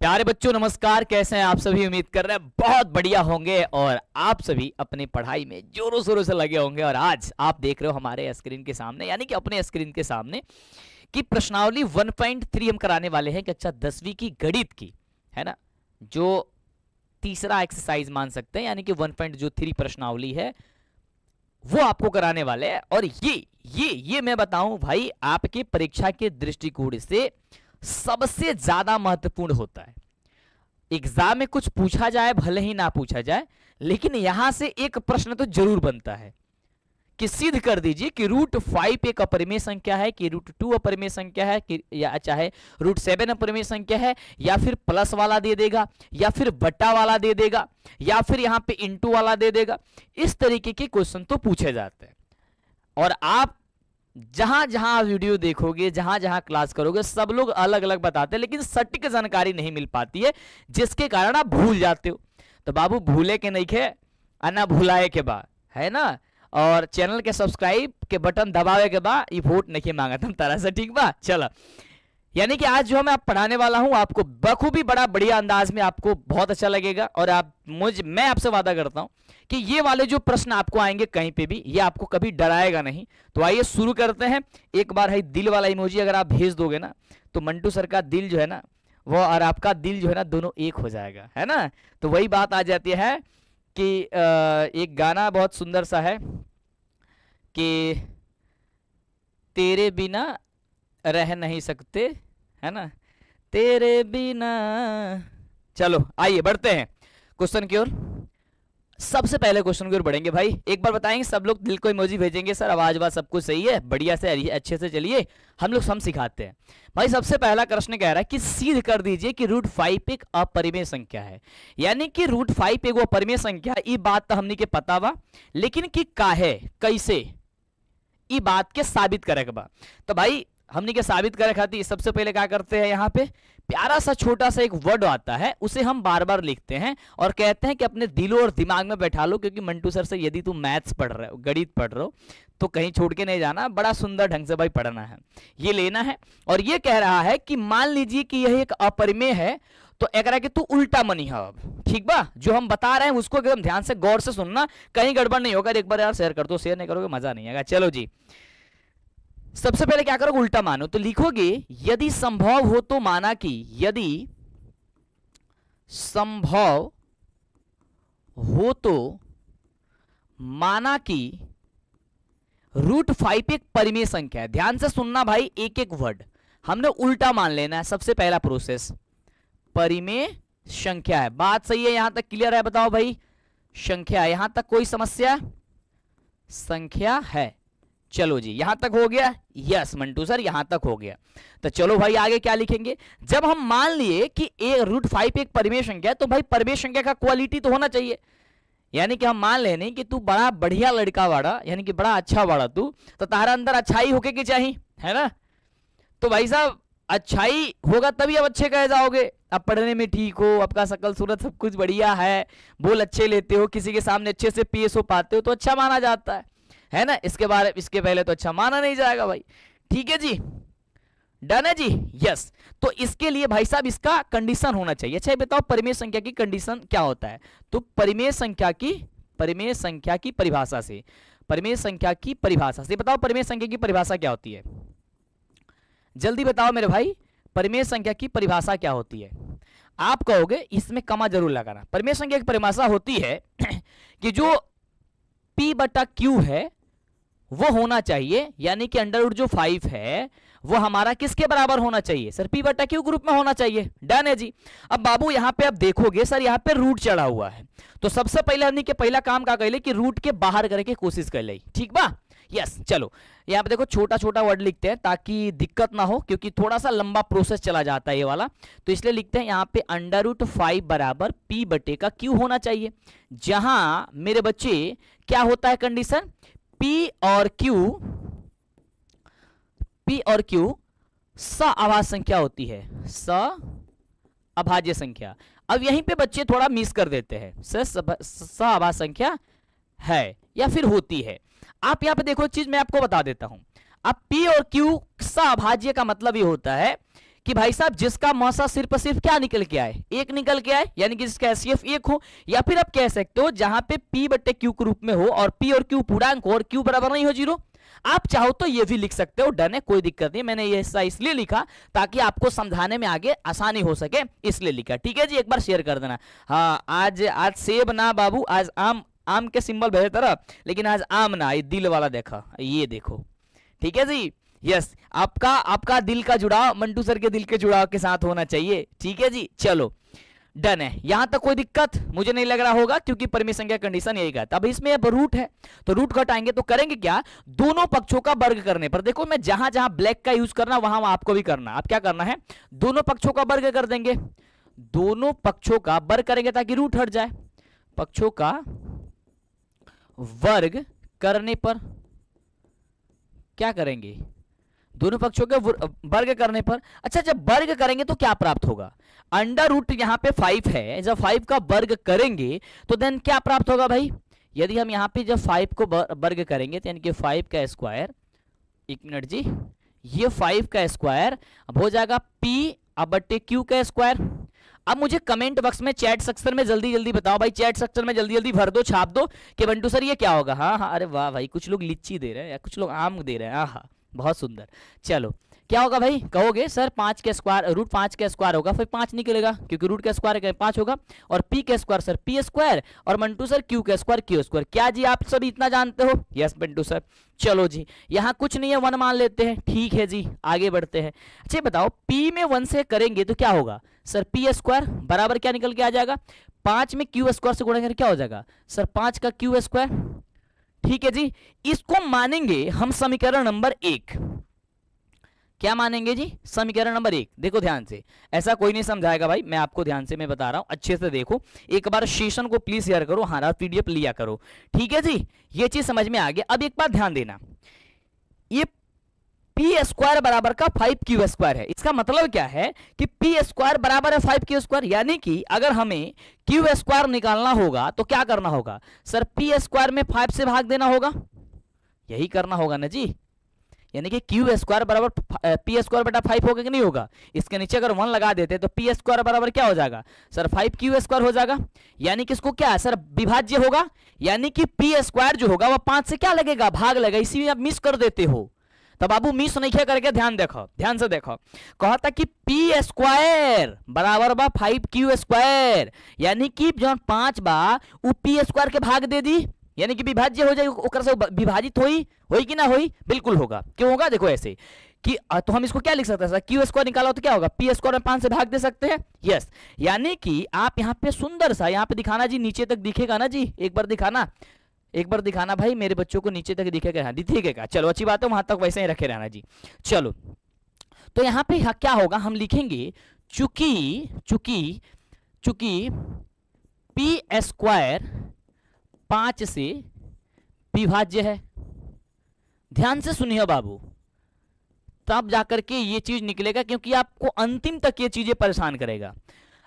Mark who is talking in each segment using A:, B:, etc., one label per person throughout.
A: प्यारे बच्चों नमस्कार, कैसे हैं आप सभी। उम्मीद कर रहे हैं बहुत बढ़िया होंगे और आप सभी अपनी पढ़ाई में जोरों शोरों से लगे होंगे। और आज आप देख रहे हो हमारे स्क्रीन के सामने, यानी कि अपने स्क्रीन के सामने, कि प्रश्नावली 1.3 हम कराने वाले हैं कक्षा 10वीं की गणित की, है ना, जो तीसरा एक्सरसाइज मान सकते हैं, यानी कि 1.3 प्रश्नावली है वो आपको कराने वाले हैं। और ये मैं बताऊं भाई, आपके परीक्षा के दृष्टिकोण से सबसे ज्यादा महत्वपूर्ण होता है। एग्जाम में कुछ पूछा जाए भले ही ना पूछा जाए, लेकिन यहां से एक प्रश्न तो जरूर बनता है कि सिद्ध कर दीजिए कि √5 एक अपरिमेय संख्या है, कि √2 अपरिमेय संख्या है, कि या चाहे √7 अपरिमेय संख्या है, या फिर प्लस वाला दे देगा, या फिर बट्टा वाला दे देगा, या फिर यहां पे इंटू वाला दे देगा। इस तरीके के क्वेश्चन तो पूछे जाते हैं। और आप जहां जहां वीडियो देखोगे, जहां जहां क्लास करोगे, सब लोग अलग अलग बताते हैं, लेकिन सटीक जानकारी नहीं मिल पाती है, जिसके कारण आप भूल जाते हो। तो बाबू भूले के नहीं खे ना भूलाए के बाद, है ना। और चैनल के सब्सक्राइब के बटन दबावे के बाद ये वोट नहीं मांगा तुम तरह से, ठीक बा। चलो, यानी कि आज जो मैं आप पढ़ाने वाला हूं आपको बखूबी बड़ा बढ़िया अंदाज में, आपको बहुत अच्छा लगेगा। और मैं आपसे वादा करता हूं कि ये वाले जो प्रश्न आपको आएंगे कहीं पे भी, ये आपको कभी डराएगा नहीं। तो आइए शुरू करते हैं। एक बार है दिल वाला इमोजी अगर आप भेज दोगे ना, तो मंटू सर का दिल जो है ना वो और आपका दिल जो है ना दोनों एक हो जाएगा, है ना। तो वही बात आ जाती है कि एक गाना बहुत सुंदर सा है कि तेरे बिना रह नहीं सकते, है ना, तेरे बिना। चलो आइए बढ़ते हैं क्वेश्चन की ओर। सबसे पहले क्वेश्चन की ओर बढ़ेंगे भाई। एक बार बताएंगे सब लोग, दिल को इमोजी भेजेंगे। सर आवाज बात सब कुछ सही है, बढ़िया से अच्छे से चलिए, हम लोग हम सिखाते हैं भाई। सबसे पहला प्रश्न कह रहा है कि सिद्ध कर दीजिए कि √5 एक अपरिमेय संख्या है। यानी कि √5 एक अपरिमेय संख्या, ये बात तो हमने के पता बा, लेकिन कि काहे कैसे ये बात के साबित करे बा। तो भाई हमने के साबित करे खातिर सबसे पहले क्या करते हैं, यहाँ पे प्यारा सा छोटा सा एक वर्ड आता है, उसे हम बार बार लिखते हैं और कहते हैं कि अपने दिलों और दिमाग में बैठा लो। क्योंकि मंटू सर से यदि तुम मैथ्स पढ़ रहे हो, गणित पढ़ रहे हो, तो कहीं छोड़ के नहीं जाना, बड़ा सुंदर ढंग से भाई पढ़ना है, ये लेना है। और ये कह रहा है कि मान लीजिए कि यह एक अपरिमेय है, तो एक कि तू उल्टा मनी है अब, ठीक बा। जो हम बता रहे हैं उसको एकदम ध्यान से गौर से सुनना, कहीं गड़बड़ नहीं होगा। एक बार यार शेयर कर दो, शेयर नहीं करोगे मजा नहीं आएगा। चलो जी, सबसे पहले क्या करोगे, उल्टा मानो। तो लिखोगे यदि संभव हो तो माना कि, यदि संभव हो तो माना कि √5 एक परिमेय संख्या है। ध्यान से सुनना भाई, एक एक वर्ड हमने उल्टा मान लेना है। सबसे पहला प्रोसेस, परिमेय संख्या है। बात सही है, यहां तक क्लियर है? बताओ भाई, संख्या है, यहां तक कोई समस्या? संख्या है। चलो जी, यहां तक हो गया? यस मंटू सर, यहां तक हो गया। तो चलो भाई आगे क्या लिखेंगे। जब हम मान लिए कि √5 एक परिमेय संख्या है, तो भाई परिमेय संख्या का क्वालिटी तो होना चाहिए। यानी कि हम मान लेने कि तू बड़ा बढ़िया लड़का बाड़ा, यानी कि बड़ा अच्छा बाड़ा तू, तो तारा अंदर अच्छाई होके के चाहिए, है ना। तो भाई साहब अच्छाई होगा तभी अब अच्छे कहे जाओगे। अब पढ़ने में ठीक हो, आपका शकल सूरत सब कुछ बढ़िया है, बोल अच्छे लेते हो, किसी के सामने अच्छे से पेश हो पाते हो, तो अच्छा माना जाता है ना। इसके पहले तो अच्छा माना नहीं जाएगा भाई। ठीक है जी, डन है जी, यस। तो इसके लिए भाई साहब इसका कंडीशन होना चाहिए। अच्छा बताओ परिमेय संख्या की कंडीशन क्या होता है। तो परिमेय संख्या की परिभाषा से, परिमेय संख्या की परिभाषा से बताओ, परिमेय संख्या की परिभाषा क्या होती है? जल्दी बताओ मेरे भाई, परिमेय संख्या की परिभाषा क्या होती है? आप कहोगे इसमें कमा जरूर लगाना। परिमेय संख्या की परिभाषा होती है कि जो P/Q है वो होना चाहिए, यानी कि अंडर जो 5 है वो हमारा किसके बराबर होना चाहिए? सर P/Q ग्रुप में होना चाहिए। डन है जी। अब बाबू यहां पे आप देखोगे सर, यहां पे रूट चढ़ा हुआ है, तो सबसे पहले हमने के पहला काम क्या कहले कि रूट के बाहर करके कोशिश कर ले, ठीक बा। यस, चलो यहाँ पे देखो छोटा छोटा वर्ड लिखते हैं ताकि दिक्कत ना हो, क्योंकि थोड़ा सा लंबा प्रोसेस चला जाता है ये वाला। तो इसलिए लिखते हैं यहाँ पे √5 बराबर P/Q होना चाहिए, जहां मेरे बच्चे क्या होता है कंडीशन, P और Q सअभाज्य संख्या होती है, सअभाज्य संख्या। अब यहीं पे बच्चे थोड़ा मिस कर देते हैं, सअभाज्य संख्या है या फिर होती है। आप यहां पे देखो, चीज मैं आपको बता देता हूं। अब P और Q सअभाज्य का मतलब ये होता है कि भाई साहब जिसका मौसा सिर्फ और सिर्फ क्या निकल के आए, एक निकल के आए, यानी कि जिसका एचसीएफ एक हो, या फिर आप कह सकते हो जहां पे P बटे Q के रूप में हो और P और Q पूर्णांक हो और Q बराबर नहीं हो 0। आप चाहो तो ये भी लिख सकते हो, डन है, कोई दिक्कत नहीं। मैंने ये हिस्सा इसलिए लिखा ताकि आपको समझाने में आगे आसानी हो सके, इसलिए लिखा। ठीक है जी, एक बार शेयर कर देना। हाँ, आज सेब ना बाबू, आज आम के सिंबल भेजे तरह, लेकिन आज आम ना, ये दिल वाला देखा, ये देखो। ठीक है जी, यस, आपका दिल का जुड़ाव मंटू सर के दिल के जुड़ाव के साथ होना चाहिए। ठीक है जी, चलो डन है। यहां तक कोई दिक्कत मुझे नहीं लग रहा होगा, क्योंकि परिमेय संख्या कंडीशन यही कहता है। अब इसमें अब रूट है तो रूट घटाएंगे तो करेंगे क्या, दोनों पक्षों का वर्ग करने पर, देखो मैं जहां जहां ब्लैक का यूज करना वहां आपको भी करना। आप क्या करना है, दोनों पक्षों का वर्ग कर देंगे, दोनों पक्षों का वर्ग करेंगे ताकि रूट हट जाए। पक्षों का वर्ग करने पर क्या करेंगे, दोनों पक्षों के वर्ग करने पर। अच्छा, जब वर्ग करेंगे तो क्या प्राप्त होगा, अंडर रूट यहां पे 5 है, जब 5 का वर्ग करेंगे तो देन क्या प्राप्त होगा भाई, यदि हम यहां पे जब 5 को वर्ग करेंगे तो यानी कि 5 का स्क्वायर, एक मिनट जी, ये 5 का स्क्वायर अब हो जाएगा P अब बटे Q का स्क्वायर। अब मुझे कमेंट बॉक्स में, चैट सेक्शन में जल्दी जल्दी बताओ भाई, चैट सेक्शन में जल्दी जल्दी भर दो, छाप दो कि बंटू सर ये क्या होगा। हाँ हाँ, अरे वाह भाई, कुछ लोग लीची दे रहे हैं या कुछ लोग आम दे रहे हैं, हाँ बहुत सुंदर। चलो क्या होगा भाई, कहोगे सर 5 के स्क्वायर, रूट 5 का स्क्वायर होगा, फिर 5 निकलेगा क्योंकि रूट का स्क्वायर 5 होगा, और P का स्क्वायर सर P स्क्वायर, और मंटू सर Q का स्क्वायर Q स्क्वायर। क्या जी आप सब इतना जानते हो, यस मंटू सर। चलो जी, यहाँ कुछ नहीं है, 1 मान लेते हैं, ठीक है जी, आगे बढ़ते हैं। अच्छा बताओ, P में 1 से करेंगे तो क्या होगा सर, P स्क्वायर बराबर क्या निकल के आ जाएगा, 5 में Q स्क्वायर से गुणा करें क्या हो जाएगा सर, 5 का Q स्क्वायर। ठीक है जी, इसको मानेंगे हम समीकरण नंबर 1। क्या मानेंगे जी, समीकरण नंबर 1। देखो ध्यान से, ऐसा कोई नहीं समझाएगा भाई, मैं आपको ध्यान से मैं बता रहा हूं, अच्छे से देखो, एक बार सेशन को प्लीज शेयर करो, हाँ पीडीएफ लिया करो। ठीक है जी, ये चीज समझ में आ गया। अब एक बार ध्यान देना, ये P स्क्वायर बराबर का 5Q स्क्वायर है, इसका मतलब क्या है कि P स्क्वायर बराबर है 5Q स्क्वायर, यानी कि अगर हमें Q स्क्वायर निकालना होगा तो क्या करना होगा सर, P स्क्वायर में 5 से भाग देना होगा, यही करना होगा ना जी, यानी कि Q स्क्वायर बराबर P स्क्वायर बटा 5 होगा कि नहीं होगा। इसके नीचे अगर 1 लगा देते तो P स्क्वायर बराबर क्या हो जाएगा सर, 5Q स्क्वायर हो जाएगा, यानी कि इसको क्या है सर, विभाज्य होगा, यानी कि P स्क्वायर जो होगा वह 5 से क्या लगेगा, भाग लगेगा। इसी में आप मिस कर देते हो, तो बाबू मिस नहीं किया करके ध्यान देखो, ध्यान से देखो, कहा था कि P स्क्वायर बराबर बा 5Q स्क्वायर, यानी कि जो 5 बा वो P स्क्वायर के भाग दे दी, यानी कि विभाज्य हो जाए, ओकर से विभाजित होई कि ना होई, बिल्कुल होगा। क्यों होगा, देखो ऐसे कि तो हम इसको क्या लिख सकते हैं, Q स्क्वायर निकाला तो क्या होगा, P स्क्वायर में 5 से भाग दे सकते हैं, यस। यानी कि आप यहाँ पे सुंदर सा, यहाँ पे दिखाना जी, नीचे तक दिखेगा ना जी, एक बार दिखाना भाई, मेरे बच्चों को नीचे तक दिखेगा, हाँ दिखेगा, चलो अच्छी बात है, वहां तक वैसे ही रखे रहना जी। चलो तो यहाँ पे क्या होगा, हम लिखेंगे चूंकि P स्क्वायर 5 से विभाज्य है, ध्यान से सुनिए बाबू, तब जाकर के ये चीज निकलेगा, क्योंकि आपको अंतिम तक ये चीजें परेशान करेगा।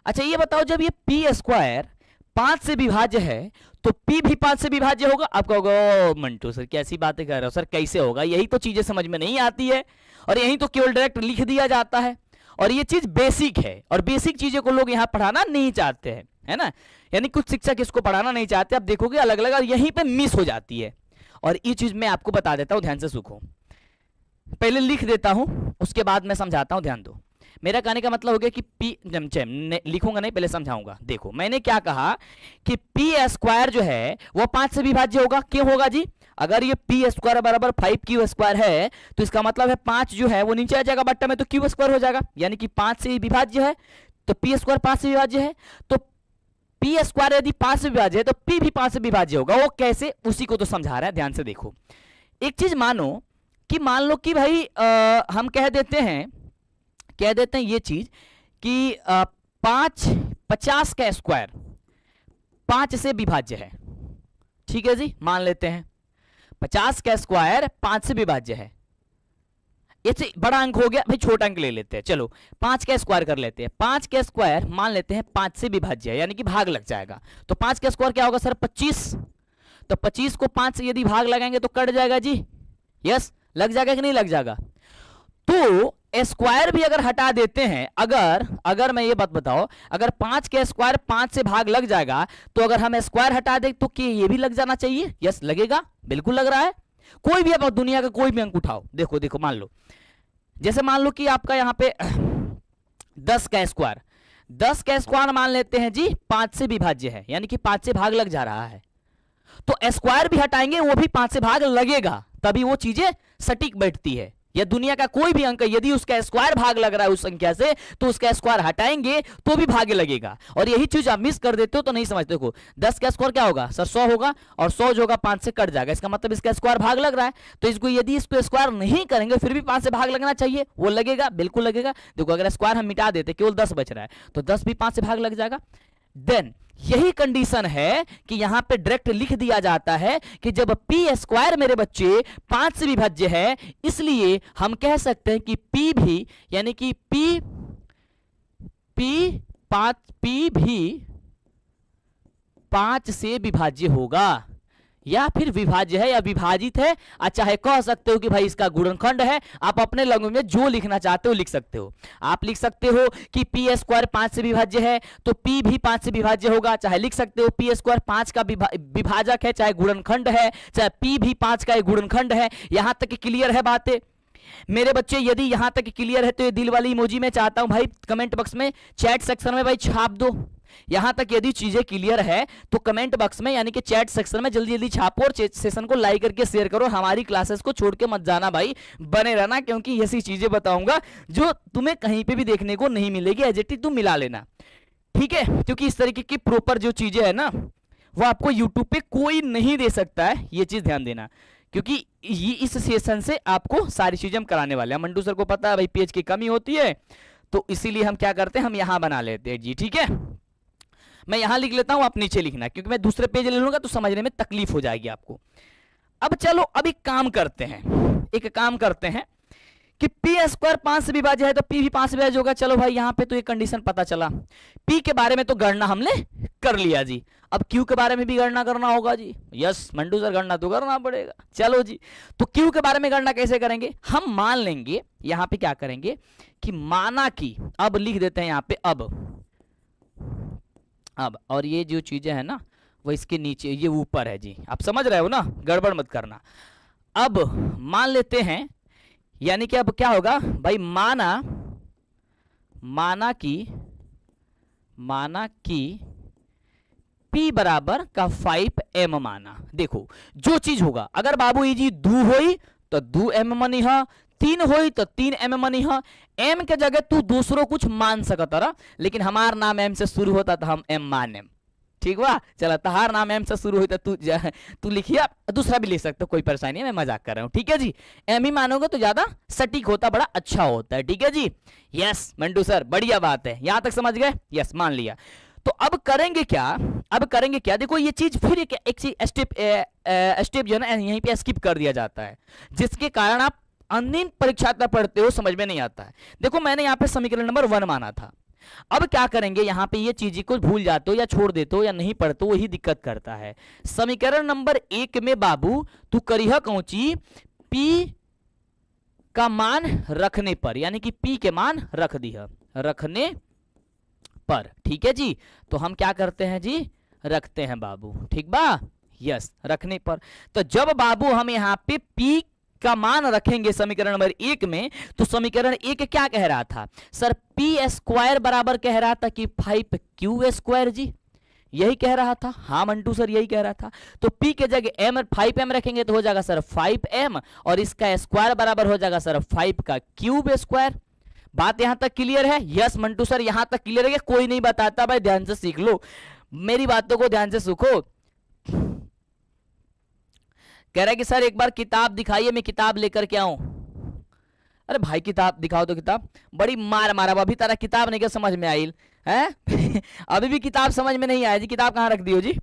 A: अच्छा ये बताओ, जब ये P स्क्वायर 5 से विभाज्य है तो P भी 5 से विभाज्य होगा। आप कहोगे मंटू सर कैसी बातें कर रहे हो सर, कैसे होगा, यही तो चीजें समझ में नहीं आती है, और यही तो केवल डायरेक्ट लिख दिया जाता है, और ये चीज बेसिक है, और बेसिक चीजों को लोग यहाँ पढ़ाना नहीं चाहते हैं, है ना, यानी कुछ शिक्षक इसको पढ़ाना नहीं चाहते। आप देखोगे अलग अलग यहीं पे मिस हो जाती है, और ये चीज मैं आपको बता देता हूं, ध्यान से सुखो, पहले लिख देता हूं उसके बाद मैं समझाता हूं, ध्यान दो। मेरा कहने का मतलब हो गया कि P लिखूंगा नहीं, पहले समझाऊंगा। देखो मैंने क्या कहा कि P स्क्वायर जो है वो 5 से विभाज्य होगा। क्यों होगा जी, अगर ये P स्क्वायर बराबर 5Q स्क्वायर है तो इसका मतलब है 5 जो है वो नीचे आ जाएगा बट्टा में, तो Q स्क्वायर हो जाएगा, यानी कि 5 से विभाज्य है, तो P स्क्वायर 5 से विभाज्य है, तो P स्क्वायर यदि 5 से विभाज्य है तो P भी 5 से विभाज्य होगा। वो कैसे, उसी को तो समझा रहा है, ध्यान से देखो। एक चीज मान लो कि भाई हम कह देते हैं ये चीज कि 50 का स्क्वायर 5 से विभाज्य है, ठीक है जी, मान लेते हैं 50 का स्क्वायर 5 से विभाज्य है। ये बड़ा अंक हो गया भाई, छोटा अंक ले लेते हैं, चलो 5 का स्क्वायर कर लेते हैं। 5 का स्क्वायर मान लेते हैं 5 से विभाज्य है, यानी कि भाग लग जाएगा, तो 5 का स्क्वायर क्या होगा सर 25, तो 25 को 5 से यदि भाग लगाएंगे तो कट जाएगा जी, यस लग जाएगा कि नहीं लग जाएगा। तो स्क्वायर भी अगर हटा देते हैं, अगर मैं ये बात बताओ, अगर 5 के स्क्वायर 5 से भाग लग जाएगा, तो अगर हम स्क्वायर हटा दें तो क्या ये भी लग जाना चाहिए? यस लगेगा, बिल्कुल लग रहा है। कोई भी आप दुनिया का कोई भी अंक उठाओ, देखो देखो, मान लो जैसे मान लो कि आपका यहां पे 10 का स्क्वायर मान लेते हैं जी 5 से विभाज्य है, यानी कि 5 से भाग लग जा रहा है, तो स्क्वायर भी हटाएंगे वो भी 5 से भाग लगेगा, तभी वो चीजें सटीक बैठती है। या दुनिया का कोई भी अंक यदि उसका स्क्वायर भाग लग रहा है उस संख्या से, तो उसका स्क्वायर हटाएंगे तो भी भागे लगेगा। और यही चीज आप मिस कर देते हो तो नहीं समझते। देखो 10 का स्क्वायर क्या होगा सर? 100 होगा, और 100 जो होगा 5 से कट जाएगा, इसका मतलब इसका स्क्वायर भाग लग रहा है। तो इसको यदि इसको स्क्वायर नहीं करेंगे फिर भी 5 से भाग लगना चाहिए, वो लगेगा, बिल्कुल लगेगा। देखो अगर स्क्वायर हम मिटा देते, केवल 10 बच रहा है, तो 10 भी 5 से भाग लग जाएगा। देन यही कंडीशन है कि यहां पे डायरेक्ट लिख दिया जाता है कि जब पी स्क्वायर मेरे बच्चे 5 से विभाज्य है, इसलिए हम कह सकते हैं कि पी भी, यानी कि पी भी 5 से विभाज्य होगा, या फिर विभाज्य है या विभाजित है। अच्छा है, कह सकते हो कि भाई इसका गुणनखंड है। आप अपने लैंग्वेज में जो लिखना चाहते हो लिख सकते हो। आप लिख सकते हो कि पी स्क्वायर 5 से विभाज्य है, तो पी भी 5 से विभाज्य होगा। चाहे लिख सकते हो पी स्क्वायर 5 का विभाजक है, चाहे गुणनखंड है, चाहे पी भी 5 का एक गुणनखंड है। यहां तक क्लियर है बातें मेरे बच्चे? यदि यहां तक क्लियर है तो ये दिल वाली इमोजी में चाहता हूं भाई कमेंट बॉक्स में, चैट सेक्शन में भाई छाप दो। यहां तक यदि चीजें क्लियर है तो कमेंट बॉक्स में, यानी कि चैट सेक्शन में जल्दी जल्दी छापो, और सेशन को लाइक करके शेयर करो। हमारी क्लासेस को छोड़ के मत जाना भाई, बने रहना, क्योंकि ऐसी चीजें बताऊंगा जो तुम्हें कहीं पे भी देखने को नहीं मिलेगी। एडजेक्टिव तुम मिला लेना, ठीक है? क्योंकि इस तरीके की प्रॉपर जो चीजें है ना, वो आपको यूट्यूब पे कोई नहीं दे सकता है, ये चीज ध्यान देना। क्योंकि ये इस सेशन से आपको सारी चीजें हम कराने वाले हैं। मंटू सर को पता है भाई पेज की कमी होती है, तो इसीलिए हम क्या करते हैं, हम यहां बना लेते हैं जी, ठीक है? मैं यहां लिख लेता हूं, आप नीचे लिखना, क्योंकि मैं दूसरे पेज ले लूंगा तो समझने में तकलीफ हो जाएगी आपको। अब चलो अब एक काम करते हैं कि पी स्क्वायर 5 से विभाज्य है, तो पी भी 5 से विभाज्य होगा। चलो भाई यहां पे तो ये कंडीशन पता चला, पी के बारे में तो गणना हमने कर लिया जी। अब क्यू के बारे में भी गणना करना होगा जी। यस मंटू सर, गणना तो करना पड़ेगा। चलो जी, तो क्यू के बारे में गणना कैसे करेंगे? हम मान लेंगे यहां पे क्या करेंगे कि माना कि, अब लिख देते हैं यहां पे अब, और ये जो चीजें है ना वो इसके नीचे, ये ऊपर है जी। आप समझ रहे हो ना, गड़बड़ मत करना। अब मान लेते हैं, यानी कि अब क्या होगा भाई, माना कि P बराबर का 5m माना। देखो जो चीज होगा, अगर बाबू जी 2 होई तो 2m मनी है, 3 होई तो 3m मनी है। m के जगह तू दूसरों कुछ मान सकता रहा, लेकिन हमार नाम m से शुरू होता तो हम m माने, ठीक बा? चला, तहार नाम m से शुरू होता तू लिखिया, दूसरा भी लिख सकते हो, कोई परेशानी है, मैं मजाक कर रहा हूँ, ठीक है जी? m ही मानोगे तो ज्यादा सटीक होता, बड़ा अच्छा होता है, ठीक है जी? यस मंटू सर, बढ़िया बात है, यहां तक समझ गए? यस, मान लिया। तो अब करेंगे क्या? देखो ये चीज फिर एक स्टेप जो है ना यहीं पे स्किप कर दिया जाता है, जिसके कारण आप अंतिम परीक्षा तक पढ़ते हो समझ में नहीं आता है। देखो मैंने यहाँ पे समीकरण नंबर 1 माना था। अब क्या करेंगे, यहाँ पे ये चीज को भूल जाते हो या छोड़ देते हो या नहीं पढ़ते हो, वही दिक्कत करता है। समीकरण नंबर 1 में बाबू तू करिह कौची, P का मान रखने पर, यानी कि P के मान रख दिया, रखने पर, ठीक है जी? तो हम क्या करते हैं जी, रखते हैं बाबू, ठीक बा? यस, रखने पर। तो जब बाबू हम यहाँ पे P का मान रखेंगे समीकरण नंबर 1 में, तो समीकरण 1 क्या कह रहा था सर? P स्क्वायर बराबर कह रहा था कि 5Q स्क्वायर जी, यही कह रहा था। हाँ मंटू सर, यही कह रहा था। तो P के जगह m 5m रखेंगे तो हो जाएगा सर 5m, और इसका स्क्वायर बराबर हो जाएगा सर 5 का क्यूब स्क्वायर। बात यहां तक क्लियर है? यस मंटू सर, यहां तक क्लियर है? कोई नहीं बताता भाई, ध्यान से सीख लो, मेरी बातों को ध्यान से सीखो। कह रहा है कि सर एक बार किताब दिखाइए, मैं किताब लेकर के आऊं। अरे भाई किताब दिखाओ तो किताब, बड़ी मार मारा, अभी तारा किताब नहीं क्या समझ में आई है? अभी भी किताब समझ में नहीं आया जी। किताब कहाँ रख दी हो जी?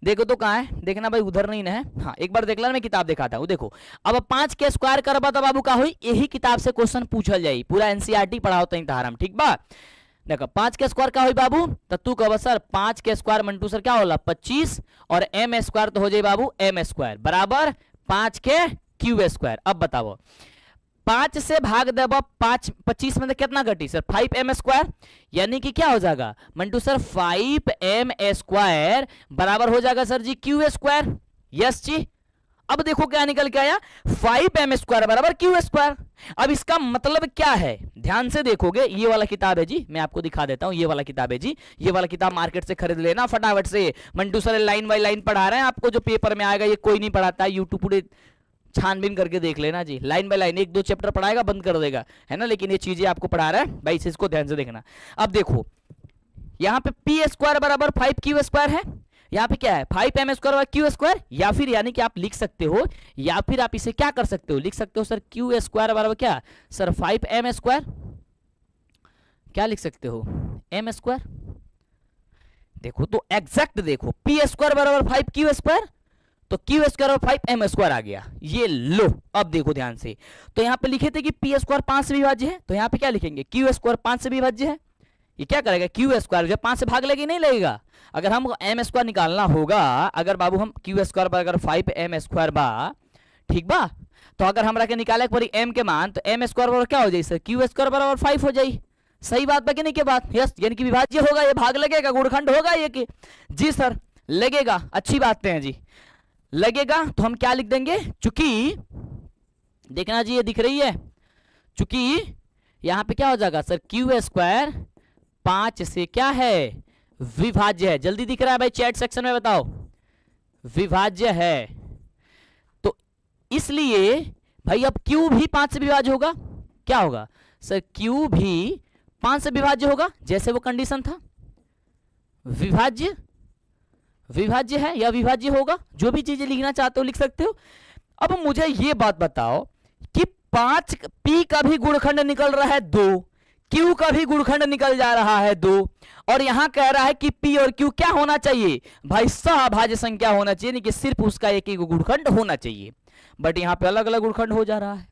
A: देखो तो कहाँ है, देखना भाई, उधर नहीं ना है। हाँ एक बार देख लेना, मैं किताब दिखाता हूँ। देखो अब 5 के स्क्वायर करबा तो बाबू का हुई, यही किताब से क्वेश्चन पूछल जाई, पूरा एनसीईआरटी पढ़ाओ तो तहारम, ठीक बा? देखो 5 के स्क्वायर का हुई बाबू, तो तू कह सर 5 के स्क्वायर मंटू सर क्या होला 25, और m स्क्वायर तो हो जाए बाबू m स्क्वायर बराबर 5 के क्यूब स्क्वायर। अब बताओ 5 से भाग देबो 5 25 में कितना घटी सर 5m², यानी कि क्या हो जाएगा मंटू सर 5m² बराबर हो जाएगा सर जी q²। यस जी। अब देखो क्या निकल के आया 5m² बराबर q²। अब इसका मतलब क्या है, ध्यान से देखोगे, ये वाला किताब है जी, मैं आपको दिखा देता हूं, ये वाला किताब है जी, ये वाला किताब मार्केट से खरीद लेना फटाफट से। Mantu sir line by line पढ़ा रहे हैं आपको, जो पेपर में आएगा ये कोई नहीं पढ़ाता है, यूट्यूब पूरे छानबीन करके देख लेना जी, लाइन बाय लाइन, 1-2 चैप्टर पढ़ाएगा बंद कर देगा, है ना, लेकिन ये चीजें आपको पढ़ा रहा है भाई, इसको ध्यान से देखना। अब देखो यहाँ पे p² बराबर 5q² है, यहाँ पे क्या है 5m² और q², या फिर यानी कि आप लिख सकते हो, या फिर आप इसे क्या कर सकते हो, लिख सकते हो सर q² बराबर क्या सर 5m², क्या लिख सकते हो m²। देखो तो एग्जैक्ट देखो p² बराबर 5q², तो q² और 5m² आ गया, ये लो। अब देखो ध्यान से, तो यहाँ पे लिखे थे कि p² 5 से विभाज्य है, तो यहाँ पे क्या लिखेंगे q² 5 से विभाज्य है। ये क्या करेगा q² जब 5 से भाग लेगी नहीं लगेगा, अगर हमको m² निकालना होगा, अगर बाबू हम q² पर अगर 5m² बा, ठीक बा, तो अगर हमरा के निकाले पड़ी m के मान, तो m² बराबर क्या हो जाए सर q² बराबर 5 हो जाए। सही बात बा कि नहीं के बात, यस, यानी कि विभाज्य होगा, ये भाग लगेगा, गुणखंड होगा ये कि जी सर लगेगा, अच्छी बात है जी, लगेगा। तो हम क्या लिख देंगे, चूंकि देखना जी ये दिख रही है, चूंकि यहां पे क्या हो जाएगा सर q² 5 से क्या है विभाज्य है। जल्दी दिख रहा है भाई चैट सेक्शन में बताओ, विभाज्य है, तो इसलिए भाई अब q भी 5 से विभाज्य होगा, क्या होगा सर q भी 5 से विभाज्य होगा, जैसे वो कंडीशन था, विभाज्य विभाज्य है या विभाज्य होगा, जो भी चीजें लिखना चाहते हो लिख सकते हो। अब मुझे ये बात बताओ कि 5 p का भी गुणखंड निकल रहा है 2, q का भी गुणखंड निकल जा रहा है 2, और यहां कह रहा है कि p और q क्या होना चाहिए भाई सहभाज्य संख्या होना चाहिए, नहीं कि सिर्फ उसका एक ही गुणखंड होना चाहिए। बट यहां पे अलग अलग गुणखंड हो जा रहा है,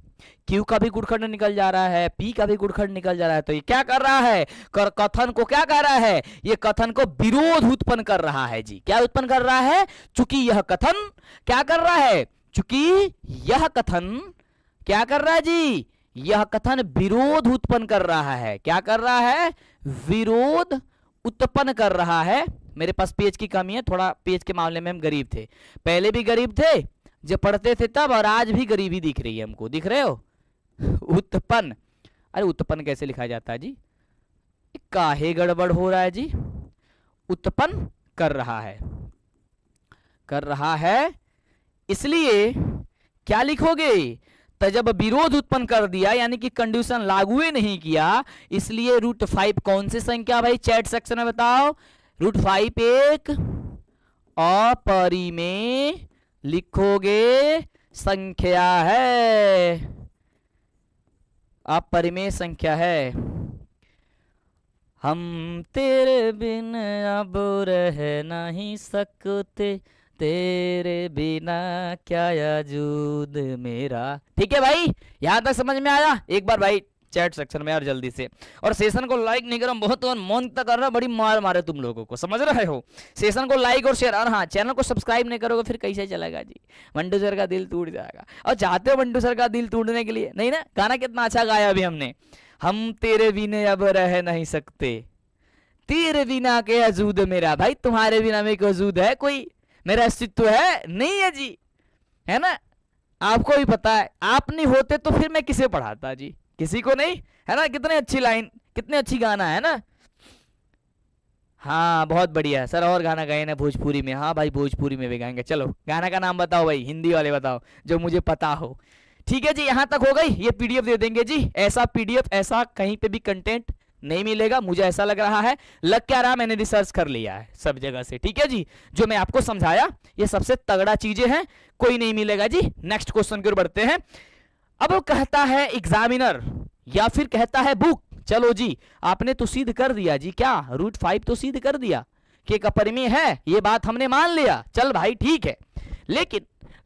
A: q का भी गुणखंड निकल जा रहा है, p का भी गुणखंड निकल जा रहा है, तो ये क्या कर रहा है कथन को क्या कर रहा है, ये कथन को विरोध उत्पन्न कर रहा है जी। क्या उत्पन्न कर रहा है, चूंकि यह कथन क्या कर रहा है, चूंकि यह कथन क्या कर रहा है जी, यह कथन विरोध उत्पन्न कर रहा है। क्या कर रहा है, विरोध उत्पन्न कर रहा है। मेरे पास पेज की कमी है थोड़ा, पेज के मामले में हम गरीब थे, पहले भी गरीब थे जब पढ़ते थे तब, और आज भी गरीबी दिख रही है हमको, दिख रहे हो उत्पन्न, अरे उत्पन्न कैसे लिखा जाता है जी, काहे गड़बड़ हो रहा है जी, उत्पन्न कर रहा है, कर रहा है, इसलिए क्या लिखोगे, तो जब विरोध उत्पन्न कर दिया यानी कि कंडीशन लागू ही नहीं किया, इसलिए √5 कौन सी संख्या भाई चैट सेक्शन में बताओ, √5 एक अपरिमेय लिखोगे संख्या है, अपरिमेय संख्या है। हम तेरे बिन अब रह नहीं सकते, तेरे बिना क्या वजूद मेरा। ठीक है भाई, यहां तक समझ में आया, एक बार भाई चैट सेक्शन में यार जल्दी से, और सेशन को लाइक नहीं करो, बहुत मन तक कर रहा, बड़ी मार मारे तुम लोगों को, समझ रहे हो, सेशन को लाइक और शेयर, और हाँ चैनल को सब्सक्राइब नहीं करोगे फिर कैसे चलेगा जी, मंटू सर का दिल टूट जाएगा। और चाहते हो मंटू सर का दिल टूटने के लिए, नहीं ना, गाना कितना अच्छा गाया अभी हमने, हम तेरे बिना अब रह नहीं सकते, तेरे बिना के वजूद मेरा, भाई तुम्हारे बिना में वजूद है कोई, मेरा अस्तित्व है नहीं है जी, है ना, आपको भी पता है, आप नहीं होते तो फिर मैं किसे पढ़ाता जी, किसी को नहीं, है ना। कितनी अच्छी लाइन, कितनी अच्छी गाना है ना, हाँ बहुत बढ़िया सर, और गाना गाए ना भोजपुरी में, हाँ भाई भोजपुरी में भी गाएंगे, चलो गाना का नाम बताओ भाई, हिंदी वाले बताओ जो मुझे पता हो। ठीक है जी, यहां तक हो गई, ये पीडीएफ दे देंगे जी, ऐसा पीडीएफ ऐसा कहीं पे भी कंटेंट नहीं मिलेगा, मुझे ऐसा लग रहा है, लग क्या रहा, मैंने रिसर्च कर लिया है सब जगह से। ठीक है जी, जो मैं आपको समझाया ये सबसे तगड़ा चीजें हैं, कोई नहीं मिलेगा जी। नेक्स्ट क्वेश्चन की ओर बढ़ते हैं। अब वो कहता है एग्जामिनर या फिर कहता है बुक, चलो जी आपने तो सिद्ध कर दिया जी, क्या √5 तो सिद्ध कर दिया कि एक अपरिमेय है, ये बात हमने मान लिया, चल भाई ठीक है,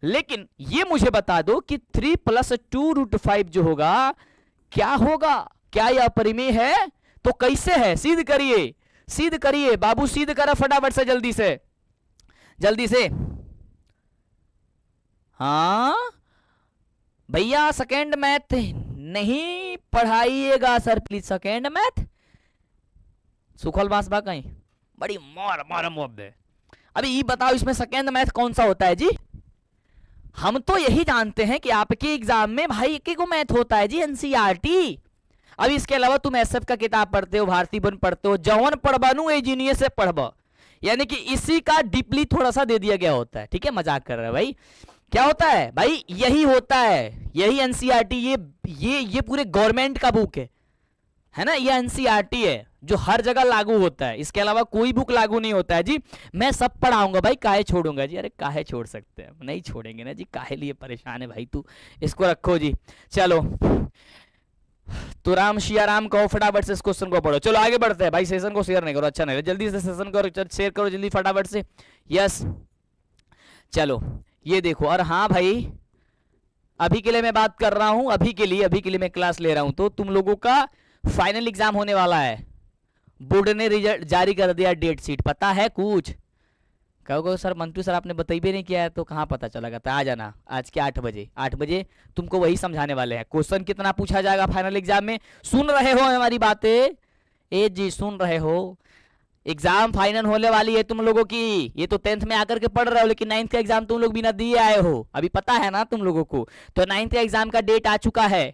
A: लेकिन ये मुझे बता दो कि 3 + 2 √5 जो होगा क्या होगा, क्या यह अपरिमेय है, तो कैसे है, सिद्ध करिए, सिद्ध करिए बाबू, सिद्ध करा फटाफट से, जल्दी से जल्दी से। हाँ भैया सेकेंड मैथ नहीं पढ़ाइएगा सर प्लीज सेकेंड मैथ सुखल बांस बा कहीं बड़ी मार मार मुद्दे। अभी ये बताओ इसमें सेकेंड मैथ कौन सा होता है जी? हम तो यही जानते हैं कि आपके एग्जाम में भाई एक को मैथ होता है जी, एनसीईआरटी। अब इसके अलावा तुम एसएफ का किताब पढ़ते हो, भारती बन पढ़ते हो, जवन पढ़बानू इंजीनियर से पढ़बा, यानी कि इसी का डीपली थोड़ा सा दे दिया गया होता है। ठीक है, मजाक कर रहा है भाई। क्या होता है भाई? यही होता है, यही एनसीईआरटी। ये पूरे गवर्नमेंट का बुक है ना, ये एनसीईआरटी है जो हर जगह लागू होता है। इसके अलावा कोई बुक लागू नहीं होता है जी। मैं सब पढ़ाऊंगा भाई, काहे छोड़ूंगा जी? अरे काहे छोड़ सकते हैं, नहीं छोड़ेंगे ना जी, काहे लिए परेशान है भाई तू? इसको रखो जी। चलो तो राम शिया राम कहो, फटाफट से इस क्वेश्चन को पढ़ो। चलो आगे बढ़ते हैं भाई, सेशन को शेयर नहीं करो, अच्छा नहीं, जल्दी से सेशन को शेयर करो जल्दी फटाफट से। यस चलो ये देखो। और हाँ भाई अभी के लिए मैं बात कर रहा हूं, अभी के लिए मैं क्लास ले रहा हूं। तो तुम लोगों का फाइनल एग्जाम होने वाला है, बोर्ड ने रिजल्ट जारी कर दिया, डेट शीट पता है कुछ? कहोगे सर मंटू सर आपने बताई भी नहीं किया है, तो कहाँ पता चला? था आ जाना आज के 8 बजे, 8 बजे तुमको वही समझाने वाले हैं। क्वेश्चन कितना पूछा जाएगा फाइनल एग्जाम में, सुन रहे हो हमारी बातें? ए जी सुन रहे हो? एग्जाम फाइनल होने वाली है तुम लोगों की। ये तो 10th में आकर के पढ़ रहे हो, लेकिन 9th का एग्जाम तुम लोग बिना दिए आए हो, अभी पता है ना तुम लोगों को। तो 9th का एग्जाम का डेट आ चुका है,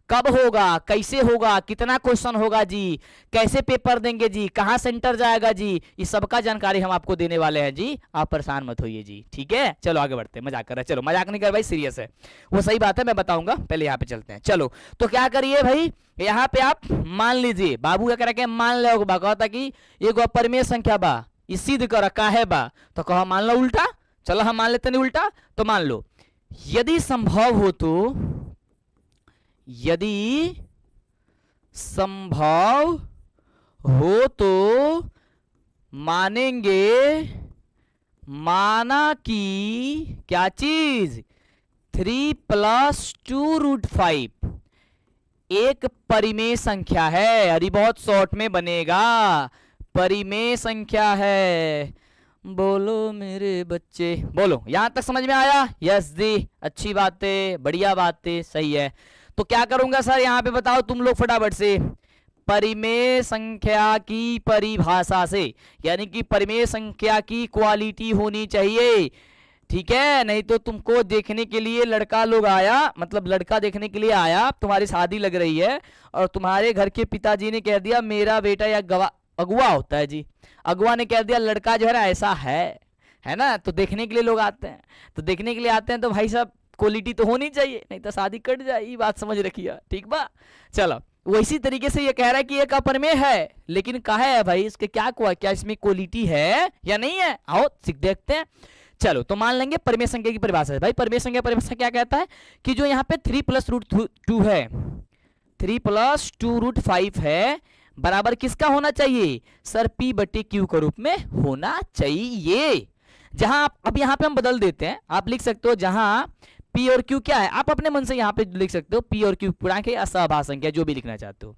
A: कब होगा, कैसे होगा, कितना क्वेश्चन होगा जी, कैसे पेपर देंगे जी, कहां सेंटर जाएगा जी, इस सब का जानकारी हम आपको देने वाले हैं जी। आप परेशान मत होइए जी, ठीक है? चलो आगे बढ़ते हैं, मजाक कर रहे हैं, चलो मजाक नहीं कर भाई, सीरियस है, वो सही बात है, मैं बताऊंगा, पहले यहाँ पे चलते हैं। चलो तो क्या करिए भाई, यहाँ पे आप मान लीजिए, बाबू क्या करेंगे, मान लो कहता कि एगो परिमेय संख्या बा, ये सिद्ध कर काहे बा, तो कहो मान लो उल्टा। चलो हम मान लेते नहीं उल्टा, तो मान लो यदि संभव हो तो, यदि संभव हो तो मानेंगे, माना कि क्या चीज, 3 + 2√5 एक परिमेय संख्या है। अरे बहुत शॉर्ट में बनेगा, परिमेय संख्या है। बोलो मेरे बच्चे, बोलो, यहां तक समझ में आया? यस जी, अच्छी बात है, बढ़िया बात है, सही है। तो क्या करूंगा सर यहाँ पे बताओ तुम लोग फटाफट से, परिमेय संख्या की परिभाषा से, यानी कि परिमेय संख्या की क्वालिटी होनी चाहिए, ठीक है? नहीं तो तुमको देखने के लिए लड़का लोग आया, मतलब लड़का देखने के लिए आया, तुम्हारी शादी लग रही है और तुम्हारे घर के पिताजी ने कह दिया मेरा बेटा या अगुआ होता है जी, अगुआ ने कह दिया लड़का जो है ना ऐसा है ना, तो देखने के लिए लोग आते हैं। तो देखने के लिए आते हैं तो भाई साहब क्वालिटी तो होनी चाहिए, नहीं तो शादी कट जाए, ये बात समझ रखिए, ठीक बा? चलो वैसी तरीके से ये कह रहा है कि एक अपरिमेय है, लेकिन कहा है भाई इसके क्या इसमें क्वालिटी है या नहीं है? आओ सीख देखते हैं। चलो तो मान लेंगे परिमेय संख्या की परिभाषा है भाई। परिमेय संख्या परिभाषा क्या कहता है कि जो यहाँ पे 3 + √2 है, 3 + 2√5 है, बराबर किसका होना चाहिए सर? P/Q के रूप में होना चाहिए। जहां अब यहाँ पे हम बदल देते हैं, आप लिख सकते हो जहां P और Q क्या है, आप अपने मन से यहाँ पे लिख सकते हो P और Q पूर्णांक या असहभाज्य संख्या, जो भी लिखना चाहते हो।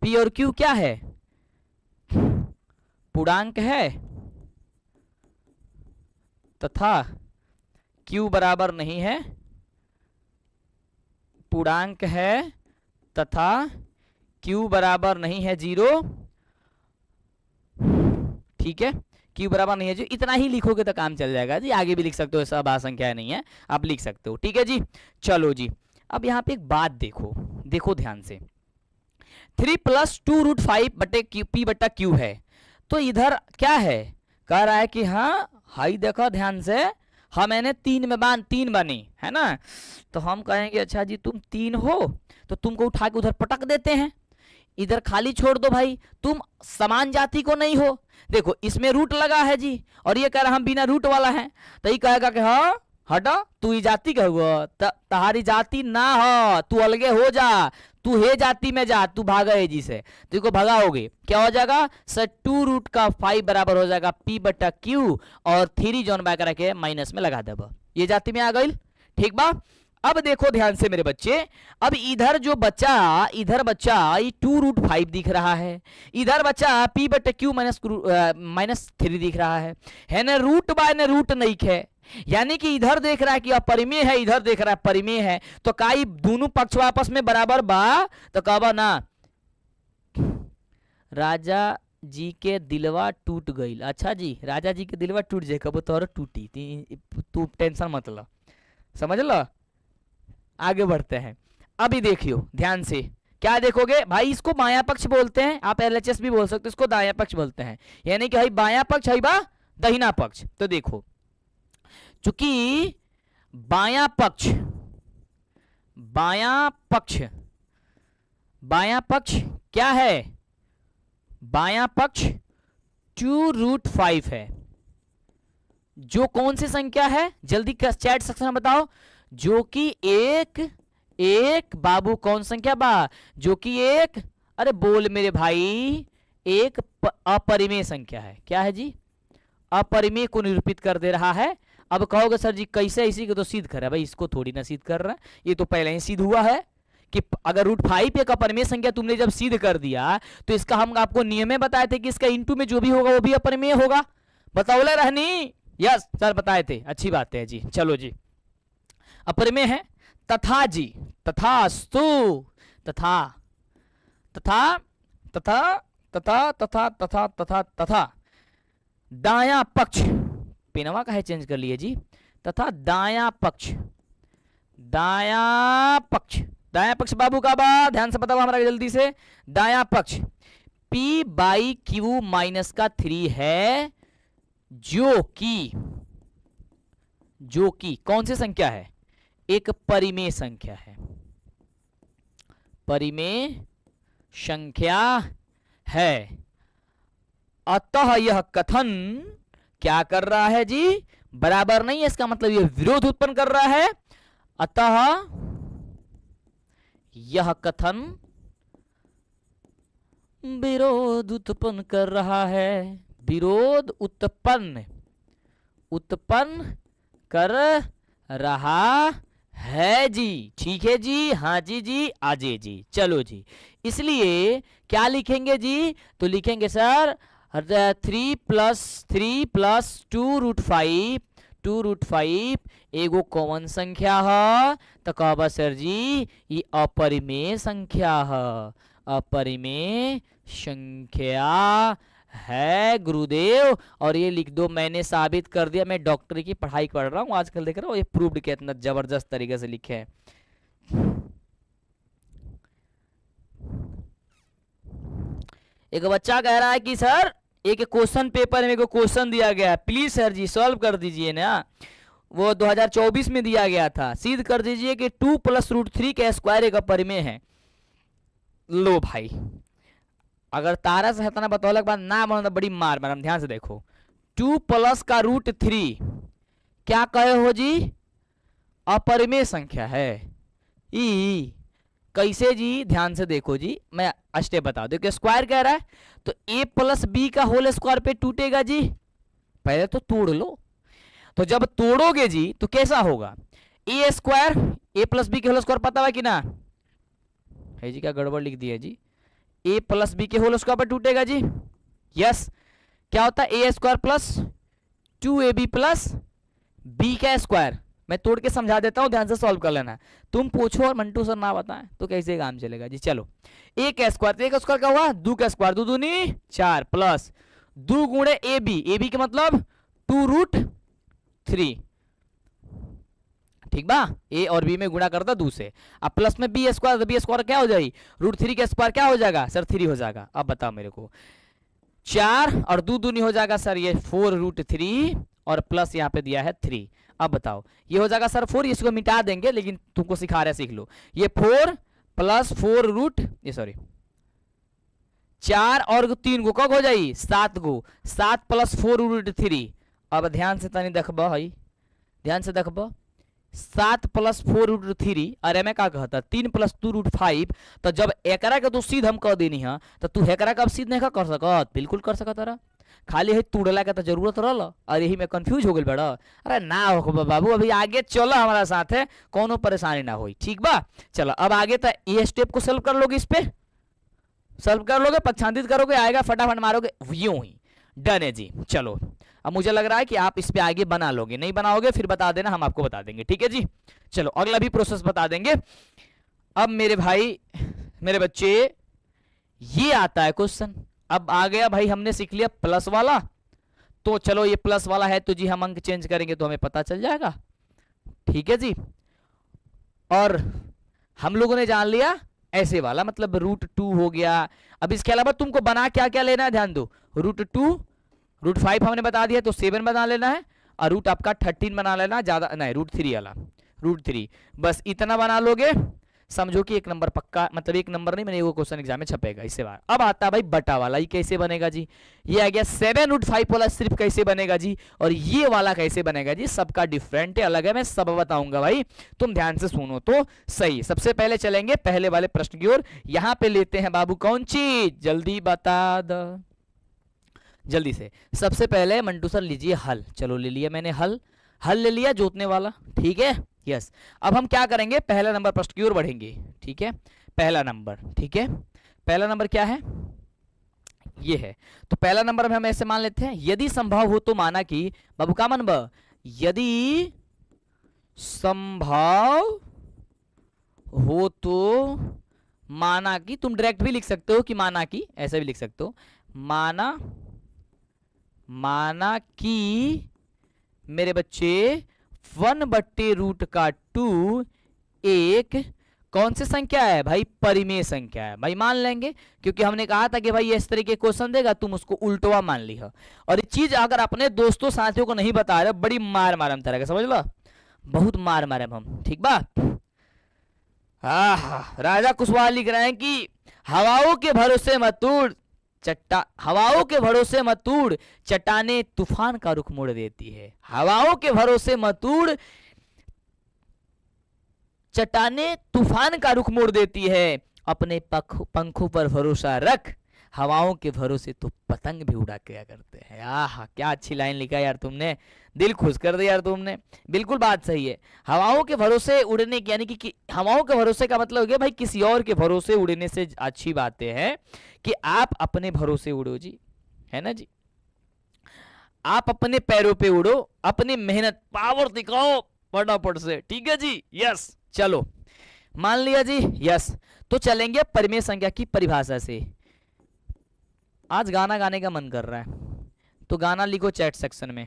A: P और Q क्या है? पूर्णांक है तथा Q बराबर नहीं है, पूर्णांक है तथा Q बराबर नहीं है 0, ठीक है? Q बराबर नहीं है जी, इतना ही लिखोगे तो काम चल जाएगा जी। आगे भी लिख सकते हो, सब संख्या नहीं है, आप लिख सकते हो, ठीक है जी। चलो जी, अब यहाँ पे एक बात देखो ध्यान से, 3 + 2√5 P/Q है, तो इधर क्या है, कह रहा है कि हाँ हाई देखो ध्यान से, हाँ मैंने 3 बनी है ना, तो हम कहेंगे अच्छा जी तुम 3 हो, तो तुमको उठा के उधर पटक देते हैं, इधर खाली छोड़ दो भाई, तुम समान जाति को नहीं हो। देखो इसमें रूट लगा है जी, और ये कह रहा हम बिना रूट वाला है, तो ये कहेगा कि हाँ हटा तू ही जाति कहो, तहारी जाति ना हो, तू अलगे हो जा, तू हे जाति में जा, तू भागा है जी से, देखो भगाओगे क्या हो जाएगा सर, 2√5 बराबर हो जाएगा P/Q, और 3 जोन बैक रखे माइनस में लगा देगा, ये जाति में आ गई, ठीक बा? अब देखो ध्यान से मेरे बच्चे, अब इधर जो बच्चा, इधर बच्चा ये 2√5 दिख रहा है, इधर बच्चा P/Q -3 दिख रहा है ना, रूट बाय ने रूट नहीं है, यानी कि इधर देख रहा है कि अपरिमेय है, इधर देख रहा है परिमेय है, तो काई दोनों पक्ष आपस में बराबर बा, तो कहबा ना राजा जी के दिलवा टूट गईल। अच्छा जी, राजा जी के दिलवा टूट जाए, कबो तोहर टूटी, तू टेंशन मत ला, समझ लो। आगे बढ़ते हैं। अभी देखियो ध्यान से, क्या देखोगे भाई, इसको बायां पक्ष बोलते हैं, आप एलएचएस भी बोल सकते हो, इसको दायां पक्ष बोलते हैं, यानी कि भाई बायां पक्ष है बा दाहिना पक्ष। तो देखो चूंकि बायां पक्ष क्या है, बायां पक्ष 2√5 है, जो कौन सी संख्या है, जल्दी चैट सेक्शन में बताओ, जो कि एक बाबू कौन संख्या बा, जो कि एक, अरे बोल मेरे भाई, एक अपरिमेय संख्या है। क्या है जी, अपरिमेय को निरूपित कर दे रहा है। अब कहोगे सर जी कैसे, इसी को तो सिद्ध कर रहा है। भाई इसको थोड़ी ना सिद्ध कर रहा है, ये तो पहले ही सिद्ध हुआ है कि अगर √5 एक अपरिमेय संख्या तुमने जब सिद्ध कर दिया, तो इसका हम आपको नियम में बताए थे कि इसका इंटू में जो भी होगा वो भी अपरिमेय होगा। बताओ रहनी, यस सर बताए थे, अच्छी बात है जी। चलो जी, अपरिमेय है। तथा जी, तथास्तु, तथा तथा तथा तथा तथा तथा तथा तथा दायां पक्ष, पेनवा का है चेंज कर लिए जी, तथा दायां पक्ष, दायां पक्ष बाबू का बा, ध्यान से बताओ हमारा जल्दी से, दायां पक्ष p/q - का 3 है, जो कि कौन सी संख्या है, एक परिमेय संख्या है, परिमेय संख्या है। अतः यह कथन क्या कर रहा है जी, बराबर नहीं है, इसका मतलब यह विरोध उत्पन्न कर रहा है। अतः यह कथन विरोध उत्पन्न कर रहा है, विरोध उत्पन्न कर रहा है जी। ठीक है जी, हाँ जी आजे जी। चलो जी, इसलिए क्या लिखेंगे जी, तो लिखेंगे सर 3 + 2√5 एगो कॉमन संख्या है, तो कहबा सर जी ये अपरिमेय संख्या है, अपरिमेय संख्या है गुरुदेव। और ये लिख दो, मैंने साबित कर दिया, मैं डॉक्टरी की पढ़ाई कर रहा हूँ आजकल, देख रहा हूँ ये प्रूव्ड कितना जबरदस्त तरीके से लिखे हैं। एक बच्चा कह रहा है कि सर एक क्वेश्चन पेपर में क्वेश्चन दिया गया है, प्लीज सर जी सॉल्व कर दीजिए ना, वो 2024 में दिया गया था, सिद्ध कर दीजिए कि 2 + √3 का स्क्वायर एक अपरिमेय है। लो भाई, अगर तारा से हतना बतौलक बाद ना बनो बड़ी मार मारम। ध्यान से देखो, 2 + का √3 क्या कहे हो जी, अपरिमेय संख्या है। ई कैसे जी, ध्यान से देखो जी, मैं स्टेप बता दो कि स्क्वायर कह रहा है, तो a + b का होल स्क्वायर पे टूटेगा जी, पहले तो तोड़ लो, तो जब तोड़ोगे जी तो कैसा होगा, a स्क्वायर a + b के होल स्क्वायर पता है कि ना है जी, क्या गड़बड़ लिख दिया जी, a + b के होल स्क्वायर पे टूटेगा जी, यस। क्या होता है a² + 2ab + b का स्क्वायर, मैं तोड़ के समझा देता हूं, ध्यान से सॉल्व कर लेना। तुम पूछो और मंटू सर ना बताएं तो कैसे काम चलेगा जी। चलो, a का स्क्वायर, तो a का स्क्वायर क्या हुआ, 2 का स्क्वायर, 2 दूनी 4 प्लस 2 गुणे ab का मतलब 2√3, ठीक बा, a और b में गुणा करता 2 से, अब प्लस में b स्क्वायर, b स्क्वायर क्या हो जाएगी, √3 का स्क्वायर क्या हो जाएगा सर, 3 हो जाएगा। अब बताओ मेरे को, 4 और 2 दूनी हो जाएगा सर ये 4√3 और प्लस यहाँ पे दिया है 3। अब बताओ ये हो जाएगा सर 4, इसको मिटा देंगे लेकिन तुमको सिखा रहे सीख लो, ये 4 + 4 और 3 गो कब हो जाएगी 7 गो, 7 + 4√3। अब ध्यान से तनी देखबो, हई ध्यान से देखबो, 7 + 4√3, अरे मैं का कहता 3 + 2√5, तो जब एकरा के तू सीध हम कह देनी है तो तू एकरा का सीध नहीं कर सकत, बिल्कुल कर सकत रहा, खाली है तोड़ला के तो जरूरत रहल, और यही में कंफ्यूज हो गई बड़ा। अरे ना हो बाबू, अभी आगे चलो हमारा साथ है, कोनो परेशानी ना होई, ठीक बा। चलो अब आगे तो ये स्टेप को सॉल्व कर लोगे, इस पे सॉल्व कर लोगे, पक्षांतित करोगे, आएगा फटाफट मारोगे, यूं ही डन है जी। चलो अब मुझे लग रहा है कि आप इस पे आगे बना लोगे, नहीं बनाओगे फिर बता देना, हम आपको बता देंगे, ठीक है जी। चलो अगला भी प्रोसेस बता देंगे। अब मेरे भाई मेरे बच्चे ये आता है क्वेश्चन। अब आ गया भाई, हमने सीख लिया प्लस वाला, तो चलो ये प्लस वाला है तो जी हम अंक चेंज करेंगे तो हमें पता चल जाएगा, ठीक है जी। और हम लोगों ने जान लिया ऐसे वाला, मतलब √2 हो गया। अब इसके अलावा तुमको बना क्या क्या लेना है, ध्यान दो। √2 √5 हमने बता दिया तो 7 बना लेना है, और रूट आपका 13 बना लेना, ज्यादा नहीं, √3 वाला, √3 बस इतना बना लोगे, समझो कि 1 नंबर पक्का, मतलब 1 नंबर नहीं, मैंने वो क्वेश्चन एग्जाम में छपेगा इससे बार। अब आता है भाई बटा वाला, ये कैसे बनेगा जी, ये आ गया 7√5 वाला सिर्फ कैसे बनेगा जी, और ये वाला कैसे बनेगा जी, सबका डिफरेंट है, अलग है, मैं सब बताऊंगा भाई, तुम ध्यान से सुनो तो सही। सबसे पहले चलेंगे पहले वाले प्रश्न की ओर। यहां पे लेते हैं बाबू कौन चीज, जल्दी बता दो जल्दी से। सबसे पहले मंटू सर लीजिए हल, चलो ले लिया मैंने हल, हल ले लिया जोतने वाला, ठीक है, यस। अब हम क्या करेंगे, पहला नंबर प्रश्न की ओर बढ़ेंगे, ठीक है, पहला नंबर, ठीक है, पहला नंबर क्या है, ये है। तो पहला नंबर में हम ऐसे मान लेते हैं, यदि संभव हो तो माना कि, बाबू का मन ब, यदि संभव हो तो माना कि, तुम डायरेक्ट भी लिख सकते हो कि माना कि, ऐसा भी लिख सकते हो, माना कि मेरे बच्चे 1/√2 एक कौन सी संख्या है भाई, परिमेय संख्या है भाई, मान लेंगे, क्योंकि हमने कहा था कि भाई इस तरह के क्वेश्चन देगा तुम उसको उल्टवा मान लिया। और ये चीज अगर अपने दोस्तों साथियों को नहीं बता रहे, बड़ी मार मारम तरह का, समझ लो, बहुत मार मारे हम, ठीक बा। राजा कुशवाहा लिख रहे हैं कि हवाओं के भरोसे मत उड़, हवाओं के भरोसे मत उड़, चट्टाने तूफान का रुख मोड़ देती है, हवाओं के भरोसे मत उड़, चट्टाने तूफान का रुख मोड़ देती है, अपने पंखों पर भरोसा रख, हवाओं के भरोसे तो पतंग भी उड़ा क्या करते हैं। आहा क्या अच्छी लाइन लिखा यार तुमने, दिल खुश कर दिया यार तुमने, बिल्कुल बात सही है। हवाओं के भरोसे उड़ने की, यानी कि हवाओं के भरोसे का मतलब हो गया भाई किसी और के भरोसे उड़ने से अच्छी बातें हैं कि आप अपने भरोसे उड़ो जी, है ना जी, आप अपने पैरों पे उड़ो, अपनी मेहनत पावर दिखाओ फटाफट से, ठीक है जी, यस। चलो मान लिया जी, यस। तो चलेंगे परिमेय संख्या की परिभाषा से। आज गाना गाने का मन कर रहा है, तो गाना लिखो चैट सेक्शन में,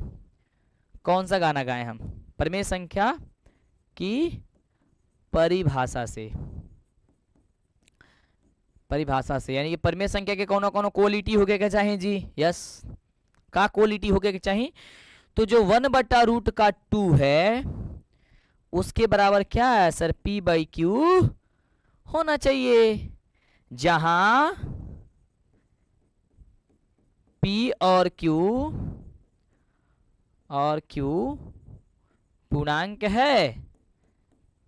A: कौन सा गाना गाएं हम, परिमेय संख्या की परिभाषा से, परिभाषा से, यानी कि परिमेय संख्या के कौन कौन क्वालिटी हो गया चाहिए जी, यस, का क्वालिटी हो गया चाहिए, तो जो 1/√2 है उसके बराबर क्या है सर, P/Q होना चाहिए, जहां P और Q पूर्णांक है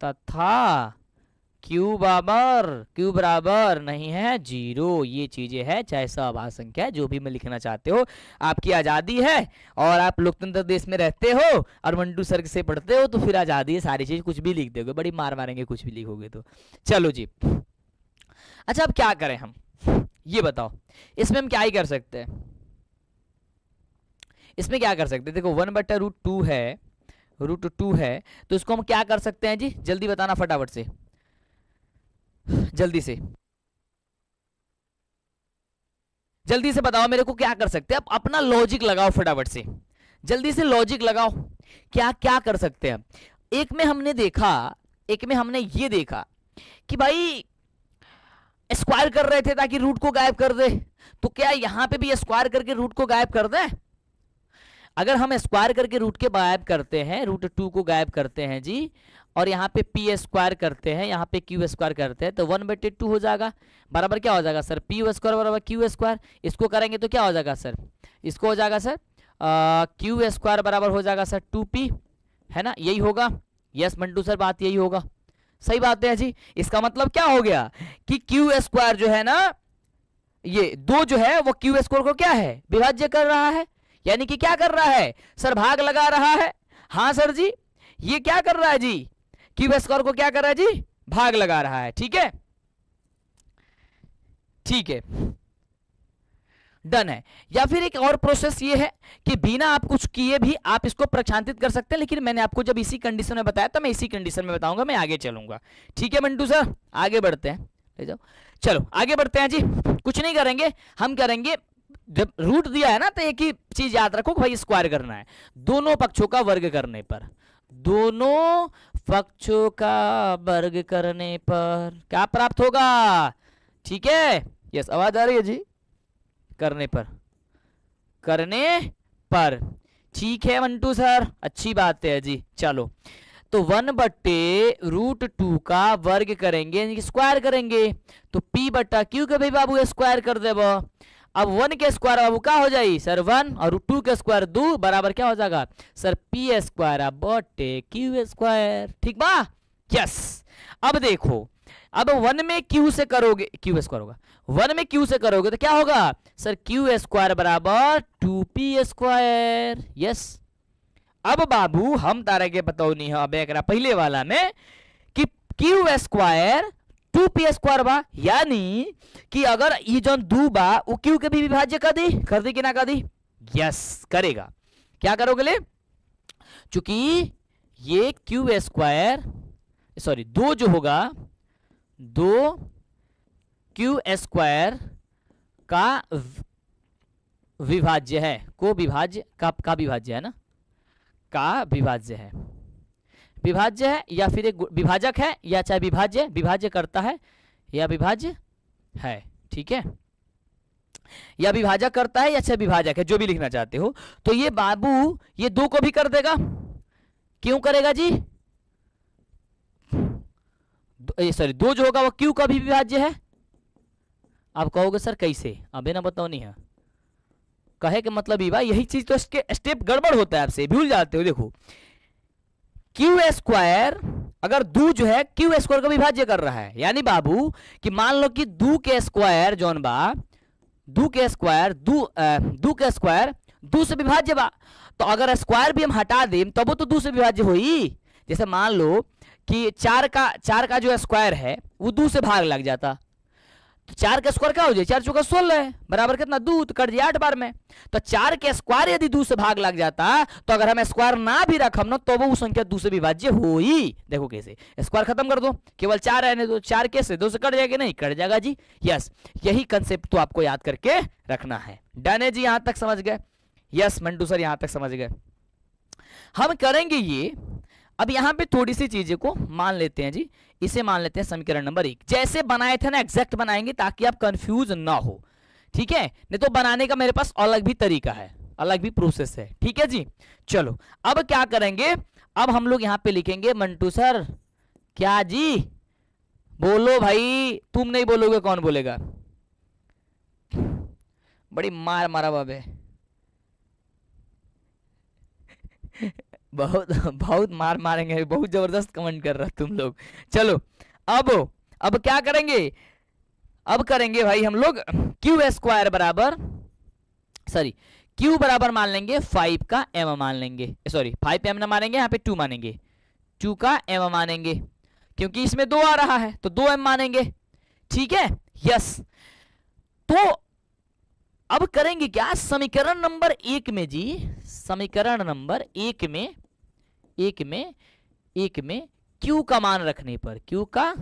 A: तथा Q बराबर नहीं है 0, ये चीजें है, चाहे सवाभाज्य संख्या जो भी मैं लिखना चाहते हो, आपकी आजादी है, और आप लोकतंत्र देश में रहते हो और मंटू सर से पढ़ते हो, तो फिर आजादी है, सारी चीज कुछ भी लिख दोगे, बड़ी मार मारेंगे कुछ भी लिखोगे तो। चलो जी, अच्छा अब क्या करें हम, ये बताओ, इसमें हम क्या ही कर सकते हैं, इसमें क्या कर सकते हैं, देखो 1/√2 है, √2 है, तो इसको हम क्या कर सकते हैं जी, जल्दी बताना फटाफट से, जल्दी से बताओ मेरे को क्या कर सकते हैं, अब अपना लॉजिक लगाओ फटाफट से, जल्दी से लॉजिक लगाओ, क्या क्या कर सकते हैं। एक में हमने ये देखा कि भाई स्क्वायर कर रहे थे ताकि रूट को गायब कर दे, तो क्या यहां पे भी स्क्वायर करके रूट को गायब कर दे, अगर हम स्क्वायर करके रूट के गायब करते हैं, √2 को गायब करते हैं जी, और यहाँ पे P स्क्वायर करते हैं, यहाँ पे Q स्क्वायर करते हैं, तो 1/2 हो जाएगा, बराबर क्या हो जाएगा सर, P स्क्वायर बराबर Q स्क्वायर, इसको करेंगे तो क्या हो जाएगा सर, इसको हो जाएगा सर Q स्क्वायर बराबर हो जाएगा सर 2P, है ना, यही होगा, यस मंटू सर बात यही होगा, सही बात है जी। इसका मतलब क्या हो गया कि Q स्क्वायर जो है ना, ये 2 जो है वो Q स्क्वायर को क्या है, विभाज्य कर रहा है, यानी कि क्या कर रहा है सर, भाग लगा रहा है, हाँ सर जी, ये क्या कर रहा है जी, Q स्क्वायर को क्या कर रहा है जी, भाग लगा रहा है, ठीक है, ठीक है। डन है। या फिर एक और प्रोसेस ये है कि बिना आप कुछ किए भी आप इसको प्रक्षांतित कर सकते हैं, लेकिन मैंने आपको जब इसी कंडीशन में बताया था, मैं इसी कंडीशन में बताऊंगा, मैं आगे चलूंगा। ठीक है मंटू सर, आगे बढ़ते हैं, ले जाओ। चलो आगे बढ़ते हैं जी। कुछ नहीं करेंगे, हम करेंगे, जब रूट दिया है ना तो एक ही चीज याद रखो भाई, स्क्वायर करना है दोनों पक्षों का वर्ग करने पर। दोनों पक्षों का वर्ग करने पर क्या प्राप्त होगा? ठीक है, यस, आवाज आ रही है जी? करने पर, करने पर। ठीक है मंटू सर, अच्छी बात है जी। चलो तो 1/√2 का वर्ग करेंगे, स्क्वायर करेंगे, तो P बट्टा Q के भाई बाबू स्क्वायर कर देबो। अब 1 के स्क्वायर बाबू क्या हो जाए सर 1, और 2 के स्क्वायर 2 बराबर क्या हो जाएगा सर P स्क्वायर बटे Q स्क्वायर। ठीक बा? यस। अब देखो, अब 1 में Q से करोगे, Q स्क्वायर होगा, 1 में Q से करोगे तो क्या होगा सर Q स्क्वायर बराबर 2P स्क्वायर। यस। अब बाबू हम तारा के बताओ नहीं है, अब एक पहले वाला में कि Q स्क्वायर 2P स्क्वायर बा, यानी कि अगर ये जो 2 बा वो Q के भी विभाज्य कर दी कि ना कर दी? यस करेगा। क्या करोगे ले, चूंकि ये Q स्क्वायर, सॉरी 2 जो होगा 2Q स्क्वायर का विभाज्य है, को विभाज्य का विभाज्य है ना, का विभाज्य है, विभाज्य है या फिर एक विभाजक है, या चाहे विभाज्य करता है या विभाज्य है। ठीक है, या विभाजक करता है या चाहे विभाजक है, जो भी लिखना चाहते हो। तो ये बाबू ये 2 को भी कर देगा। क्यों करेगा जी? सॉरी 2 जो होगा वो Q का भी विभाज्य है। आप कहोगे सर कैसे? अबे ना बताओ नहीं है, कहे के मतलब ही भाई यही चीज तो स्टेप गड़बड़ होता है, आपसे भूल जाते हो। देखो Q स्क्वायर अगर 2 जो है Q स्क्वायर का विभाज्य कर रहा है, यानी बाबू कि मान लो कि 2 के स्क्वायर जोन बा, 2 के स्क्वायर 2 के स्क्वायर 2 से विभाज्य बा, तो अगर स्क्वायर भी हम हटा दें तब वो तो 2 से विभाज्य होई। जैसे मान लो कि 4 का जो स्क्वायर है वो 2 से भाग लग जाता, तो 4 का स्क्वायर क्या हो जाए 4 चौका 16 है, बराबर कितना 2, तो कट जाए 8 बार में। तो 4 के स्क्वायर यदि 2 से भाग लग जाता तो अगर हम स्क्वायर ना भी रखम ना तो वो संख्या 2 से विभाज्य हो ही। देखो कैसे, स्क्वायर खत्म कर दो, केवल 4 रहने दो, 4 कैसे 2 से कट जाएगा? नहीं कट जाएगा जी। यस, यही कंसेप्ट तो आपको याद करके रखना है। डन है जी, यहां तक समझ गए? यस मंटू सर यहां तक समझ गए। हम करेंगे ये, अब यहां पे थोड़ी सी चीजें को मान लेते हैं जी। इसे मान लेते हैं समीकरण नंबर 1, जैसे बनाए थे ना एग्जैक्ट बनाएंगे ताकि आप कंफ्यूज ना हो। ठीक है, नहीं तो बनाने का मेरे पास अलग भी तरीका है, अलग भी प्रोसेस है। ठीक है जी। चलो अब क्या करेंगे, अब हम लोग यहां पे लिखेंगे मंटू सर, क्या जी बोलो भाई, तुम नहीं बोलोगे कौन बोलेगा? बड़ी मार मारा बाबे बहुत बहुत मार मारेंगे, बहुत जबरदस्त कमेंट कर रहा तुम लोग। चलो अब क्या करेंगे, अब करेंगे भाई हम लोग Q स्क्वायर बराबर, सॉरी Q बराबर मान लेंगे 5 का m मान लेंगे, सॉरी 5 m ना मानेंगे, यहाँ पे 2 मानेंगे, 2 का m मानेंगे, क्योंकि इसमें 2 आ रहा है तो 2m मानेंगे। ठीक है, यस। तो अब करेंगे क्या, समीकरण नंबर 1 में जी, समीकरण नंबर 1 में Q का मान रखने पर, Q का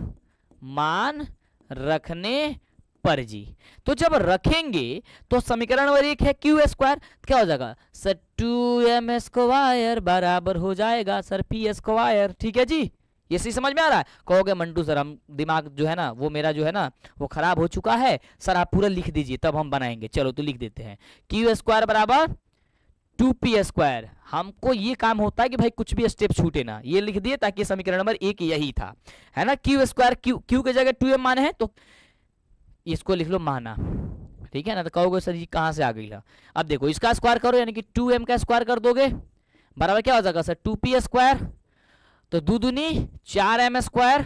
A: मान रखने पर जी, तो जब रखेंगे तो समीकरण नंबर 1 है Q स्क्वायर, क्या हो जाएगा सर 2m स्क्वायर बराबर हो जाएगा सर P स्क्वायर। ठीक है जी, ये सही समझ में आ रहा है? कहोगे मंटू सर हम दिमाग जो है ना वो मेरा जो है ना वो खराब हो चुका है सर, आप पूरा लिख दीजिए तब हम बनाएंगे। चलो तो लिख देते हैं, Q स्क्वायर बराबर 2P स्क्वायर। हमको ये काम होता है कि भाई कुछ भी स्टेप छूटे ना, ये लिख दिए ताकि समीकरण नंबर 1 यही था, है ना। Q स्क्वायर Q के जगह 2m माने हैं तो इसको लिख लो माना। ठीक है ना, तो कहोगे सर जी कहां से आ गई? अब देखो इसका स्क्वायर करो, यानी कि 2m का स्क्वायर कर दोगे बराबर क्या हो जाएगा सर 2P स्क्वायर, तो 2 दूनी 4m स्क्वायर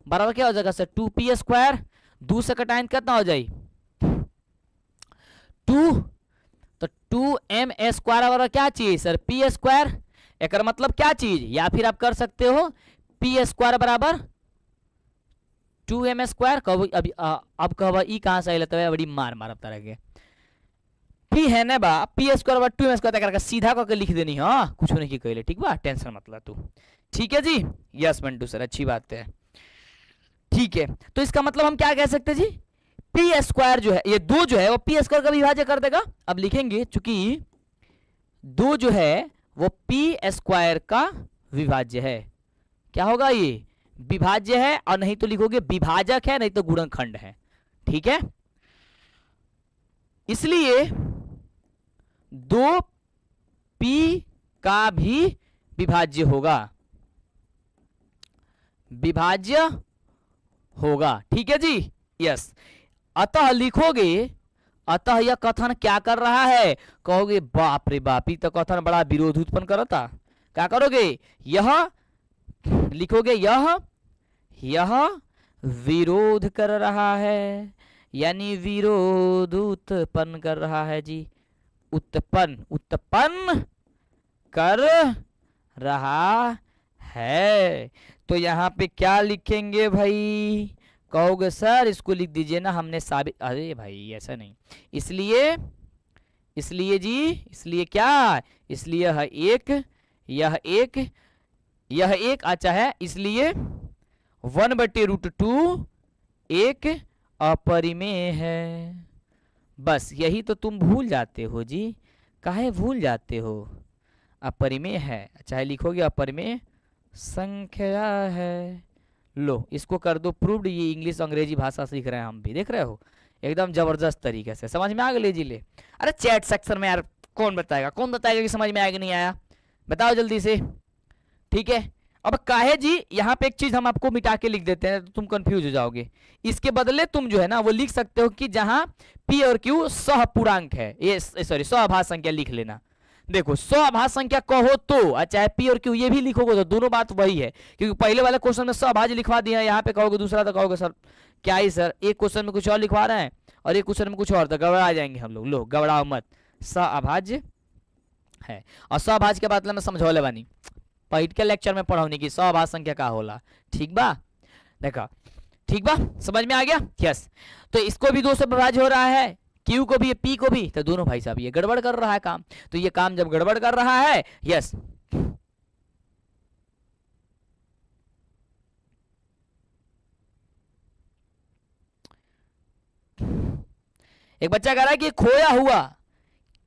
A: बराबर क्या हो जाएगा सर 2P स्क्वायर। 2 से कटाइन कितना हो जाए 2, तो 2m स्क्वायर बराबर क्या चीज सर P स्क्वायर। एक मतलब क्या चीज, या फिर आप कर सकते हो P स्क्वायर बराबर 2m स्क्वायर। कहो अभी अब कहो ई कहां से आइल, तो बड़ी मार मारब तरह के पी है ना बा पी स्क्वायर बटा 2m स्क्वायर करके सीधा करके लिख देनी। हाँ कुछ नहीं की कहले, ठीक बा, टेंशन मत ला तू। ठीक है जी, यस मंटू सर, अच्छी बात है। ठीक है, तो इसका मतलब हम क्या कह सकते हैं जी, पी स्क्वायर जो है, ये 2 जो है वो पी स्क्वायर का विभाज्य कर देगा। अब लिखेंगे चूंकि 2 जो है वो पी स्क्वायर का विभाज्य है। क्या होगा, ये विभाज्य है, और नहीं तो लिखोगे विभाजक है, नहीं तो गुणनखंड है। ठीक है, इसलिए 2p का भी विभाज्य होगा, विभाज्य होगा। ठीक है जी, यस। अतः लिखोगे, अतः यह कथन क्या कर रहा है, कहोगे बाप रे बाप, ये तो कथन बड़ा विरोध उत्पन्न करता। क्या करोगे, यह लिखोगे, यह विरोध कर रहा है, यानी विरोध उत्पन्न कर रहा है जी, उत्पन्न कर रहा है। तो यहाँ पे क्या लिखेंगे भाई, कहोगे सर इसको लिख दीजिए ना, हमने साबित, अरे भाई ऐसा नहीं, इसलिए जी, इसलिए क्या, इसलिए यह एक अच्छा है, इसलिए 1/√2 एक अपरिमेय है। बस यही तो तुम भूल जाते हो जी, काहे भूल जाते हो, अपरिमेय है, चाहे लिखोगे अपरिमेय संख्या है। लो इसको कर दो प्रूव्ड। ये इंग्लिश अंग्रेजी भाषा सीख रहे हैं हम भी, देख रहे हो, एकदम जबरदस्त तरीके से समझ में आ गया जी ले। अरे चैट सेक्शन में यार कौन बताएगा कि समझ में आया कि नहीं आया, बताओ जल्दी से। ठीक है, अब काहे जी, यहाँ पे एक चीज हम आपको मिटा के लिख देते हैं तो तुम कंफ्यूज हो जाओगे। इसके बदले तुम जो है ना वो लिख सकते हो कि जहां p और q सहपूर्णांक है, ये सॉरी सहभाज्य संख्या लिख लेना। देखो सहभाज्य संख्या कहो तो चाहे p और q ये भी लिखोगे तो दोनों बात वही है, क्योंकि पहले वाले क्वेश्चन में सहभाज्य लिखवा दिया, यहाँ पे कहोगे दूसरा तो कहोगे सर क्या ही सर, एक क्वेश्चन में कुछ और लिखवा रहे हैं और एक क्वेश्चन में कुछ और, तो गड़बड़ा जाएंगे हम लोग। लो गड़बड़ाओ मत, सहभाज्य है। और सहभाज्य के बाद मैं समझौले बानी पहिट के लेक्चर में पढ़ाऊनी की सहभाज्य संख्या का होला। ठीक बा, देखा ठीक बा, समझ में आ गया, यस। तो इसको भी 2 से विभाज्य हो रहा है, क्यू को भी पी को भी, तो दोनों भाई साहब ये गड़बड़ कर रहा है काम। तो ये काम जब गड़बड़ कर रहा है, यस, एक बच्चा कह रहा है कि खोया हुआ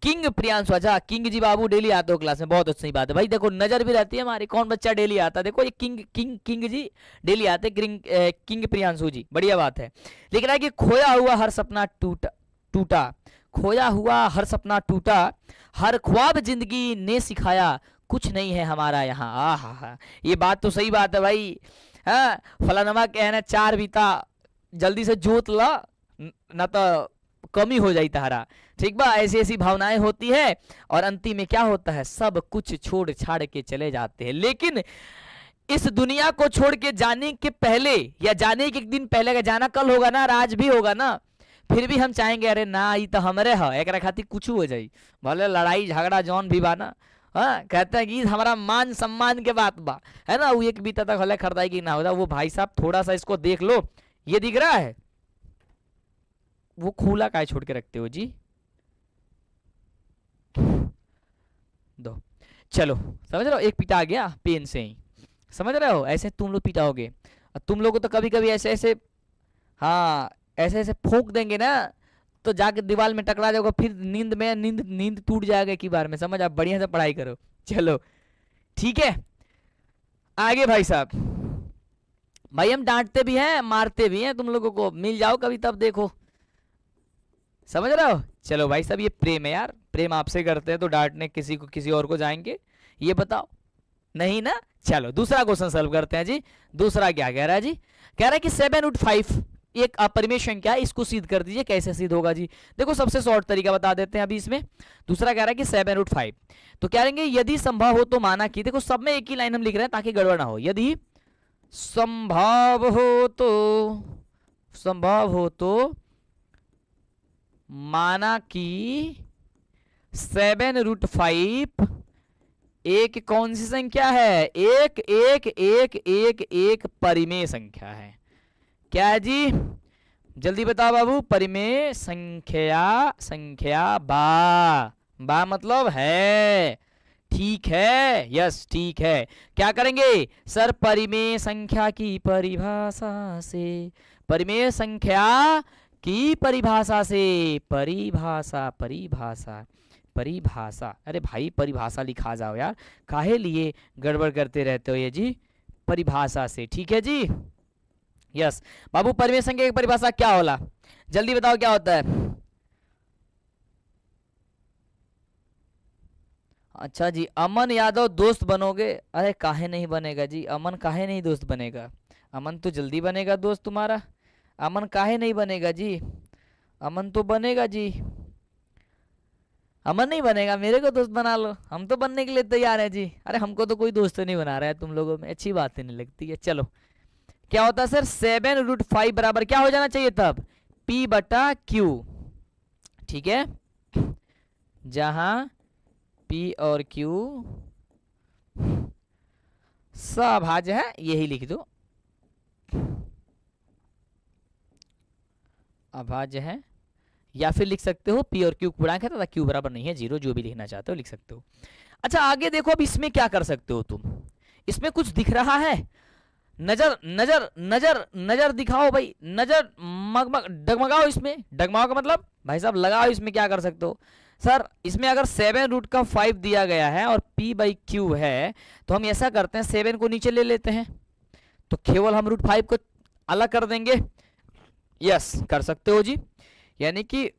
A: किंग प्रियांशु, अच्छा किंग जी बाबू डेली आते हो क्लास में, बहुत अच्छी बात है भाई। देखो नजर भी रहती है हमारी, कौन बच्चा डेली आता है, देखो ये किंग जी डेली आते, किंग प्रियांशु जी, बढ़िया बात है। लिख रहा है कि खोया हुआ हर सपना टूटा, खोया हुआ हर सपना टूटा, हर ख्वाब जिंदगी ने सिखाया, कुछ नहीं है हमारा यहाँ। आहा, ये बात तो सही बात है भाई। हाँ, फलानमा कहना 4 बीता, जल्दी से जोत ला ना तो कमी हो जाई तारा। ठीक बा, ऐसी ऐसी भावनाएं होती है और अंतिम में क्या होता है, सब कुछ छोड़ छाड़ के चले जाते हैं। लेकिन इस दुनिया को छोड़ के जाने के पहले या जाने के एक दिन पहले का, जाना कल होगा ना, आज भी होगा ना, फिर भी हम चाहेंगे अरे ना ये तो हमरे है, एक खातिर कुछ हो जाई, भले लड़ाई झगड़ा जौन भी बा ना, हाँ कहते हैं कि हमारा मान सम्मान के बात बा, है ना, वो एक बीता तक हले खरीदाई की ना होता। वो भाई साहब थोड़ा सा इसको देख लो, ये दिख रहा है, वो खुला काहे छोड़ के रखते हो जी, दो चलो, समझ रहे हो, एक पीटा आ गया पेन से ही, समझ रहे हो, ऐसे तुम लोग पीटाओगे। तुम लोगों को तो कभी कभी ऐसे ऐसे, हाँ ऐसे ऐसे फूंक देंगे ना तो जाके दीवार में टकरा जाओगे, फिर नींद टूट जाएगा की बार में, समझ, आप बढ़िया से पढ़ाई करो। चलो ठीक है, आगे भाई साहब, भाई हम डांटते भी हैं मारते भी हैं, तुम लोगों को मिल जाओ कभी तब देखो, समझ रहे हो। चलो भाई साहब, ये प्रेम है यार, प्रेम आपसे करते हैं तो डांटने किसी को किसी और को जाएंगे, ये बताओ, नहीं ना। चलो दूसरा क्वेश्चन सॉल्व करते हैं जी। दूसरा क्या कह रहा है जी, कह रहा है कि 7/5 एक अपरिमेय संख्या, इसको सिद्ध कर दीजिए। कैसे सिद्ध होगा जी, देखो सबसे शॉर्ट तरीका बता देते हैं अभी इसमें। दूसरा कह रहा है कि 7/5, तो क्या कहेंगे, यदि संभव हो तो माना कि, देखो सब में एक ही लाइन हम लिख रहे हैं ताकि गड़बड़ ना हो, यदि संभव हो तो माना कि 7/5 एक कौन सी संख्या है, एक एक एक एक एक परिमेय संख्या है। क्या है जी, जल्दी बताओ बाबू। परिमेय संख्या, संख्या बा मतलब है। ठीक है, यस ठीक है। क्या करेंगे सर? परिमेय संख्या की परिभाषा से, परिमेय संख्या की परिभाषा से, परिभाषा परिभाषा परिभाषा, अरे भाई परिभाषा लिखा जाओ यार, काहे लिए गड़बड़ करते रहते हो ये जी? परिभाषा से, ठीक है जी, यस। बाबू परिमेय संख्या की परिभाषा क्या होला? जल्दी बताओ क्या होता है? अच्छा जी, अमन यादव दोस्त बनोगे? अरे काहे नहीं बनेगा जी, अमन काहे नहीं दोस्त बनेगा? अमन तो जल्दी बनेगा दोस्त तुम्हारा। अमन काहे नहीं बनेगा जी? अमन तो बनेगा जी। अमन नहीं बनेगा, मेरे को दोस्त बना लो, हम तो बनने के लिए तैयार है जी। अरे हमको तो कोई दोस्त नहीं बना रहा है तुम लोगों में, अच्छी बात नहीं लगती है। चलो क्या होता है सर? 7√5 बराबर क्या हो जाना चाहिए तब? P/Q, ठीक है, जहां P और Q सभाज्य है, यही लिख दो, अभाज्य है। या फिर लिख सकते हो P और Q पूर्णांक है तथा Q बराबर नहीं है 0, जो भी लिखना चाहते हो लिख सकते हो। अच्छा आगे देखो, अब इसमें क्या कर सकते हो तुम? इसमें कुछ दिख रहा है? नजर नजर नजर नजर दिखाओ भाई, नजर मगमग डगमगाओ इसमें। डगमगाओ का मतलब भाई साहब लगाओ। इसमें क्या कर सकते हो सर? इसमें अगर 7√5 दिया गया है और P/Q है, तो हम ऐसा करते हैं 7 को नीचे ले लेते हैं, तो केवल हम √5 को अलग कर देंगे। यस कर सकते हो जी, यानी कि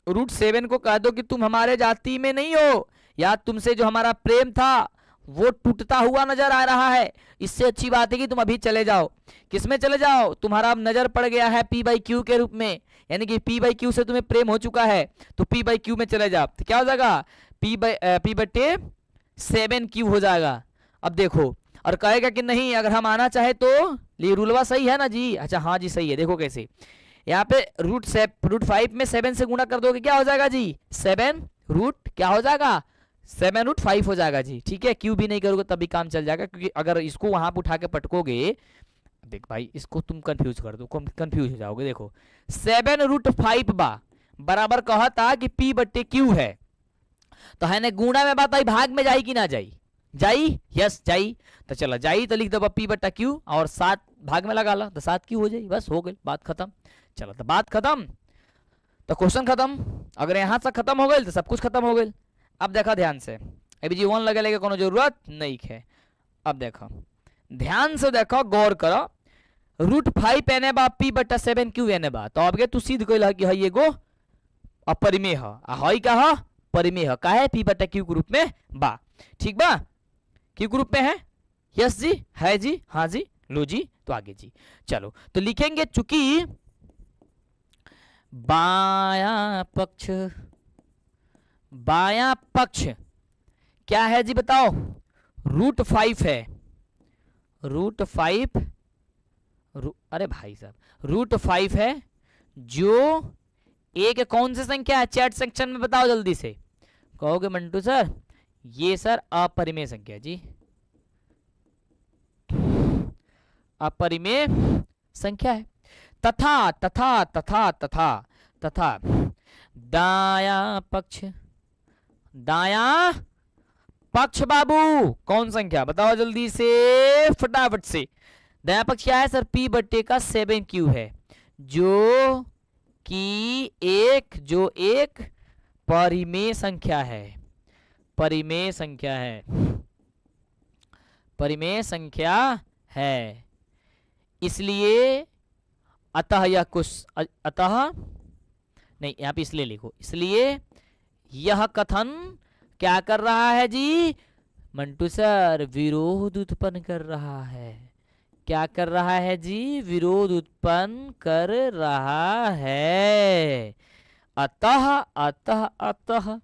A: √7 को कह दो कि तुम हमारे जाति में नहीं हो, या तुमसे जो हमारा प्रेम था वो टूटता हुआ नजर आ रहा है। इससे अच्छी बात है कि तुम अभी चले जाओ। किसमें चले जाओ? तुम्हारा नजर पड़ गया है P/Q के रूप में, यानी कि P/Q से तुम्हें प्रेम हो चुका है, तो P/Q में चले जाओ। तो क्या हो जाएगा? P/7Q हो जाएगा। अब देखो, और कहेगा कि नहीं अगर हम आना चाहे तो, ये रूलवा सही है ना जी? अच्छा हाँ जी सही है। देखो कैसे, यहाँ पे √5 में 7 से गुणा कर दोगे, क्या हो जाएगा जी? 7 रूट क्या हो जाएगा? 7√5 हो जाएगा जी, ठीक है। क्यू भी नहीं करोगे तब भी काम चल जाएगा, क्योंकि अगर इसको वहां पर उठा के पटकोगे, देख भाई इसको तुम कंफ्यूज कर दो, कंफ्यूज हो जाओगे। देखो 7√5 बराबर कहता कि P/Q है, तो है ना गुणा में बात आई, भाग में जाई कि ना जाई? जाई, यस जाई। तो चलो जाई तो लिख दो P/Q और 7 भाग में लगा ला, तो 7Q हो जाए, बस हो गई बात खत्म। चलो तो बात खत्म, तो क्वेश्चन खत्म। अगर यहां से खत्म हो गई तो सब कुछ खत्म हो गई। अब देखा ध्यान से, अभी जी 1 लगे कोनो जरूरत नहीं है। अब देखो ध्यान से, देखो गौर करो, √5 एने बा P/7Q एने बा, तो अब तू सिद्ध कइल कि हई एगो अपरिमेय ह, आ हई का ह? परिमेय ह। काहे? P/Q के रूप में बा, ठीक बा? क्यू ग्रुप में है, यस जी, है जी, हाँ जी, लो जी। तो आगे जी चलो, तो लिखेंगे चूंकि बायां पक्ष, बायां पक्ष क्या है जी बताओ? √5 है, √5, अरे भाई साहब √5 है, जो एक कौन सी संख्या है? चैट सेक्शन में बताओ जल्दी से। कहोगे मंटू सर ये सर अपरिमेय संख्या जी, अपरिमेय संख्या है। तथा तथा तथा तथा तथा दायां पक्ष, दायां पक्ष बाबू कौन संख्या बताओ जल्दी से, फटाफट से। दायां पक्ष क्या है सर? P/7Q है, जो कि एक परिमेय संख्या है, परिमेय संख्या है, परिमेय संख्या है। इसलिए अतः यह कुछ, अतः नहीं यहाँ पे इसलिए लिखो, इसलिए यह कथन क्या कर रहा है जी मंटू सर? विरोध उत्पन्न कर रहा है। क्या कर रहा है जी? विरोध उत्पन्न कर रहा है। अतः अतः अतः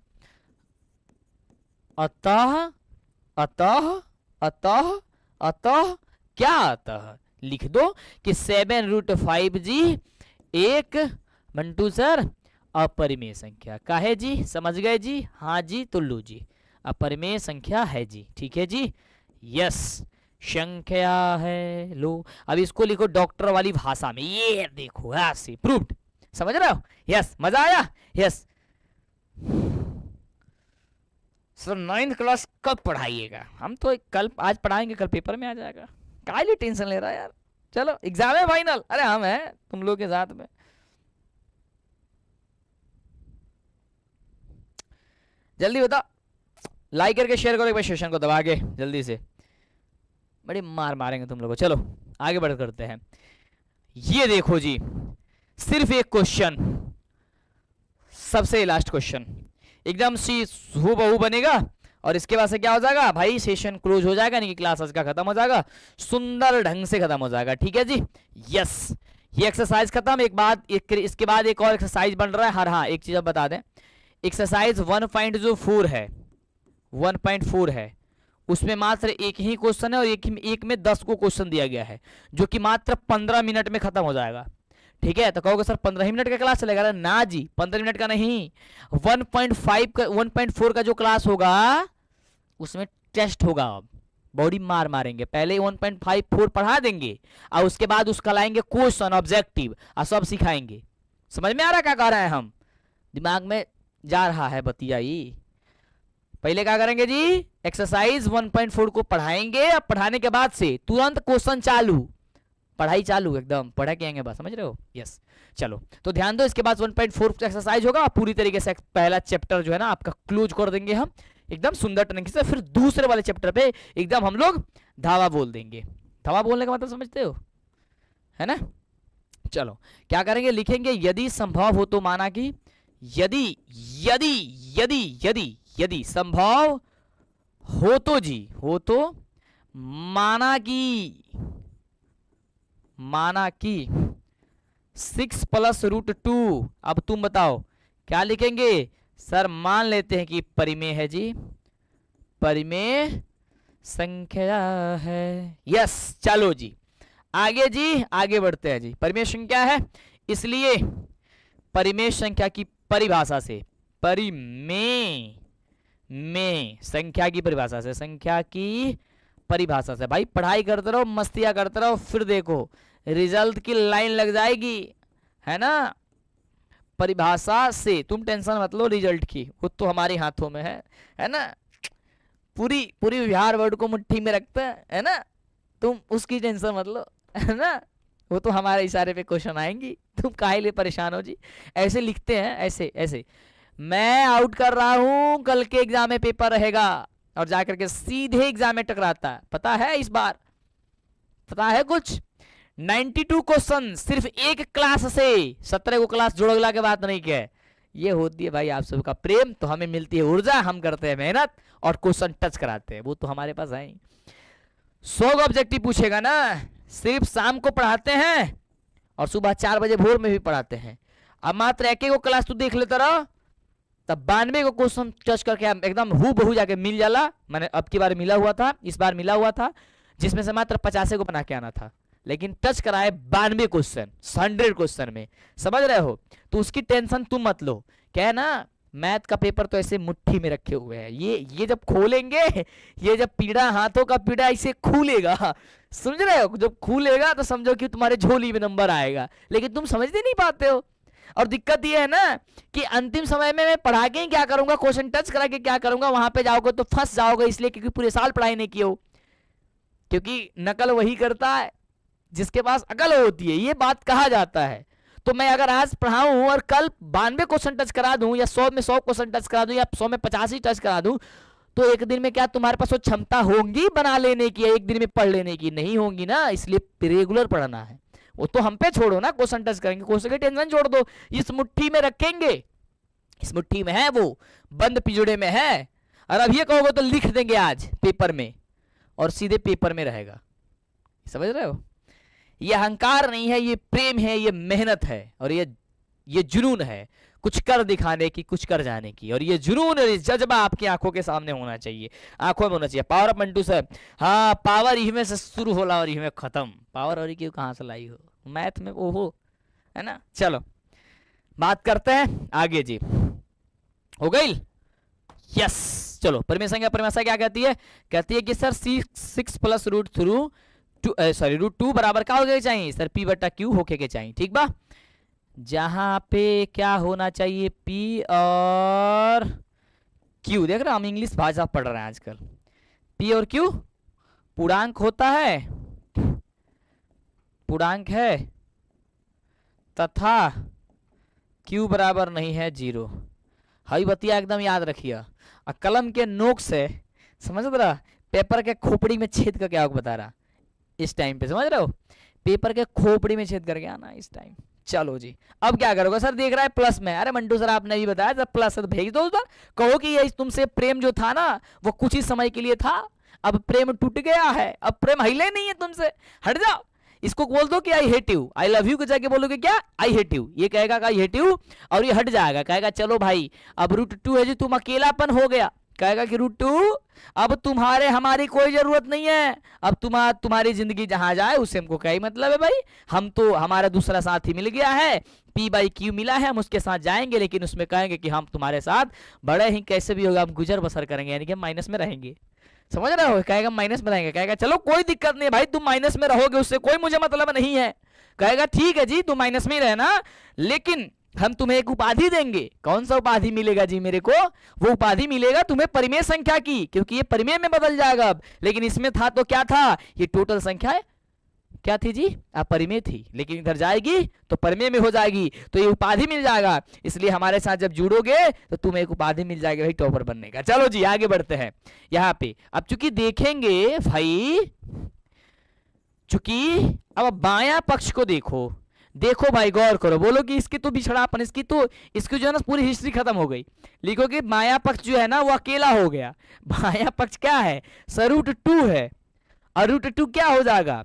A: अतः अतः अतः अतः क्या? अतः लिख दो कि 7√5 जी एक मंटू सर अपरिमेय संख्या का है जी। समझ गए जी? हाँ जी, तो लो जी, अपरिमेय संख्या है जी, ठीक है जी, यस संख्या है। लो अब इसको लिखो डॉक्टर वाली भाषा में, ये देखो ऐसे प्रूव्ड। समझ रहे हो? यस, मजा आया? यस सर 9th क्लास कब पढ़ाइएगा? हम तो कल आज पढ़ाएंगे, कल पेपर में आ जाएगा। काहे टेंशन ले रहा है यार? चलो एग्जाम है फाइनल, अरे हम हैं तुम लोग के साथ में। जल्दी बता, लाइक करके शेयर करो एक बार सेशन को दबा के जल्दी से, बड़ी मार मारेंगे तुम लोगों। चलो आगे बढ़ करते हैं। ये देखो जी, सिर्फ एक क्वेश्चन, सबसे लास्ट क्वेश्चन, एकदम सी हूबहू बनेगा और इसके बाद से क्या हो जाएगा भाई, सेशन क्लोज हो जाएगा, नहीं कि क्लास आज का खत्म हो जाएगा, सुंदर ढंग से खत्म हो जाएगा। ठीक है जी, यस ये एक्सरसाइज खत्म। इसके बाद एक और एक्सरसाइज बन रहा है। हर हाँ एक चीज अब बता दें, एक्सरसाइज 1.4 है, 1.4 है, उसमें मात्र एक ही क्वेश्चन है और एक में 10 को क्वेश्चन दिया गया है, जो कि मात्र 15 मिनट में खत्म हो जाएगा। ठीक है, तो कहोगे सर 15 मिनट का क्लास चलेगा? ना जी, 15 मिनट का नहीं, 1.5 का 1.4 का जो क्लास होगा उसमें टेस्ट होगा। अब बॉडी मार मारेंगे, पहले 1.54 पढ़ा देंगे और उसके बाद उसका लाएंगे क्वेश्चन ऑब्जेक्टिव और सब सिखाएंगे। समझ में आ रहा क्या कह रहे हैं हम? दिमाग में जा रहा है बतिया ही। पहले क्या करेंगे जी, एक्सरसाइज 1.4 को पढ़ाएंगे, अब पढ़ाने के बाद से तुरंत क्वेश्चन चालू, पढ़ाई चालू, एकदम पढ़ा के आएंगे बस। समझ रहे हो? यस चलो तो ध्यान दो, इसके बाद 1.4 एक्सरसाइज होगा, पूरी तरीके से पहला चैप्टर जो है ना आपका क्लोज कर देंगे हम एकदम सुंदर तरीके से। फिर दूसरे वाले चैप्टर पे एकदम हम लोग धावा बोल देंगे। धावा बोलने का मतलब समझते हो, है ना? चलो क्या करेंगे, लिखेंगे यदि संभव हो तो, माना कि यदि यदि यदि यदि यदि संभव हो तो जी, हो तो, माना कि 6 + √2। अब तुम बताओ क्या लिखेंगे? सर मान लेते हैं कि परिमेय है जी, परिमेय संख्या है। यस चलो जी आगे जी, आगे बढ़ते हैं जी। परिमेय संख्या है, इसलिए परिमेय संख्या की परिभाषा से, परिमेय में संख्या की परिभाषा से, संख्या की परिभाषा से भाई पढ़ाई करते रहो, मस्तियां करते रहो, फिर देखो रिजल्ट की लाइन लग जाएगी, है ना? परिभाषा से तुम टेंशन मत लो रिजल्ट की, वो तो हमारे हाथों में है ना? पूरी बिहार वर्ड को मुट्ठी में रखता है ना? तुम उसकी टेंशन मत लो, है ना? वो तो हमारे इशारे पे क्वेश्चन आएंगी, तुम काहे लिए परेशान हो जी? ऐसे लिखते हैं, ऐसे ऐसे मैं आउट कर रहा हूं, कल के एग्जाम में पेपर रहेगा और जाकर के सीधे एग्जाम में टकराता है। पता है इस बार, पता है कुछ? 92 क्वेश्चन सिर्फ एक क्लास से, 17 को क्लास जोड़ला के बाद नहीं क्या? ये होती है भाई आप सबका प्रेम, तो हमें मिलती है ऊर्जा, हम करते हैं मेहनत और क्वेश्चन टच कराते हैं, वो तो हमारे पास है। 100 ऑब्जेक्टिव पूछेगा ना, सिर्फ शाम को पढ़ाते हैं और सुबह 4 बजे भोर में भी पढ़ाते हैं। अब मात्र एक को क्लास तू देख लेता रहो, तब 92 को क्वेश्चन टच करके एकदम हूबहू जाके मिल जाला। मैंने अब की बार मिला हुआ था, इस बार मिला हुआ था, जिसमें से मात्र 50 को बना के आना था, लेकिन टच कराए 92 क्वेश्चन 100 क्वेश्चन में। समझ रहे हो? तो उसकी टेंशन तुम मत लो। क्या है ना, मैथ का पेपर तो ऐसे मुट्ठी में रखे हुए हैं, ये जब खोलेंगे, ये जब पीड़ा, हाथों का पीड़ा ऐसे खुलेगा, समझ रहे हो? जब खुलेगा तो समझो कि तुम्हारे झोली में नंबर आएगा, लेकिन तुम समझते नहीं पाते हो। और दिक्कत ये है ना कि अंतिम समय में मैं पढ़ा के क्या करूंगा, क्वेश्चन टच करा के क्या करूंगा, वहां पे जाओगे तो फंस जाओगे, इसलिए क्योंकि पूरे साल पढ़ाई नहीं की हो। क्योंकि नकल वही करता है जिसके पास अकल होती है, ये बात कहा जाता है। तो मैं अगर आज पढ़ाऊं और कल 92 क्वेश्चन टच करा दूं, या 100 में 100 क्वेश्चन टच करा दूं, या 100 में 85 टच करा दूं, तो एक दिन में क्या तुम्हारे पास वो क्षमता होंगी बना लेने की, एक दिन में पढ़ लेने की? नहीं होंगी ना। इसलिए रेगुलर पढ़ना है। वो तो हम पे छोड़ो ना, क्वेश्चन टच करेंगे, क्वेश्चन की टेंशन छोड़ दो, इस मुट्ठी में रखेंगे, इस मुट्ठी में है, वो बंद पिंजड़े में है। और अब ये कहोगे तो लिख देंगे आज पेपर में और सीधे पेपर में रहेगा। समझ रहे हो? ये अहंकार नहीं है, ये प्रेम है, ये मेहनत है, और ये जुनून है कुछ कर दिखाने की, कुछ कर जाने की। और ये जुनून और ये जज्बा आपकी आंखों के सामने होना चाहिए, आंखों में होना चाहिए। पावर ऑफ मंटू सर, हाँ पावर इही में से शुरू होला और इही में खत्म। पावर और क्यों कहां से लाई हो? मैथ में वो हो, है ना? चलो बात करते हैं आगे जी। हो गई? यस चलो परिमेय संख्या परिभाषा क्या कहती है? कहती है कि sir 6 plus root through root 2 बराबर क्या हो गया चाहिए सर? पी बटा क्यू होके के चाहिए। ठीक बा, जहां पे क्या होना चाहिए? पी और क्यू। देख रहे हो हम इंग्लिश भाषा पढ़ रहे हैं आजकल। पी और क्यू पूर्णांक होता है, पूर्णांक है, तथा क्यू बराबर नहीं है 0। हई बतिया एकदम याद रखिए। कलम के नोक से समझ रहा, पेपर के खोपड़ी में छेद करके आपको बता रहा इस टाइम पे, समझ रहे हो? पेपर के खोपड़ी में छेद करके आना इस टाइम। चलो जी, अब क्या करोगे सर? देख रहा है प्लस में। अरे मंटू सर आपने भी बताया जब प्लस है तो भेज दो उधर। कहो कि ये तुमसे प्रेम जो था ना वो कुछ ही समय के लिए था, अब प्रेम टूट गया है, अब प्रेम हिले नहीं है तुमसे, हट जाओ। इसको बोल दो कि I hate you, I love you के जाके बोलोगे क्या? I hate you. ये कहेगा आई हेट यू और ये हट जाएगा, कहेगा चलो भाई अब रूट 2 है जी, तुम अकेलापन हो गया। कहेगा कि रूट 2 अब तुम्हारे हमारी कोई जरूरत नहीं है, अब तुम्हारी जिंदगी जहां जाए उससे हमको क्या ही मतलब है भाई, हम तो हमारा दूसरा साथी मिल गया है, पी बाई क्यू मिला है, हम उसके साथ जाएंगे, लेकिन उसमें कहेंगे कि हम तुम्हारे साथ बड़े ही कैसे भी होगा हम गुजर बसर करेंगे, यानी कि हम माइनस में रहेंगे। समझ रहे हो? कहेगा माइनस में रहेंगे, कहेगा चलो कोई दिक्कत नहीं भाई, तुम माइनस में रहोगे उससे कोई मुझे मतलब नहीं है। कहेगा ठीक है जी तुम माइनस में ही रहना, लेकिन हम तुम्हें एक उपाधि देंगे। कौन सा उपाधि मिलेगा जी मेरे को? वो उपाधि मिलेगा तुम्हें परिमेय संख्या की, क्योंकि ये परिमेय में बदल जाएगा अब। लेकिन इसमें था तो क्या था? ये टोटल संख्या है, क्या थी जी? अपरिमेय थी, लेकिन इधर जाएगी तो परिमेय में हो जाएगी, तो ये उपाधि मिल जाएगा। इसलिए हमारे साथ जब जुड़ोगे तो तुम्हें एक उपाधि मिल जाएगी भाई टॉपर बनने का। चलो जी आगे बढ़ते हैं यहाँ पे। अब चूंकि देखेंगे भाई, चूंकि अब बायां पक्ष को देखो, देखो भाई गौर करो, बोलो कि इसकी तो बिछड़ापन, इसकी जो है ना पूरी हिस्ट्री खत्म हो गई। लिखो कि बायां पक्ष जो है ना वो अकेला हो गया। बायां पक्ष क्या है? सर रूट 2 है, और रूट 2 क्या हो जाएगा?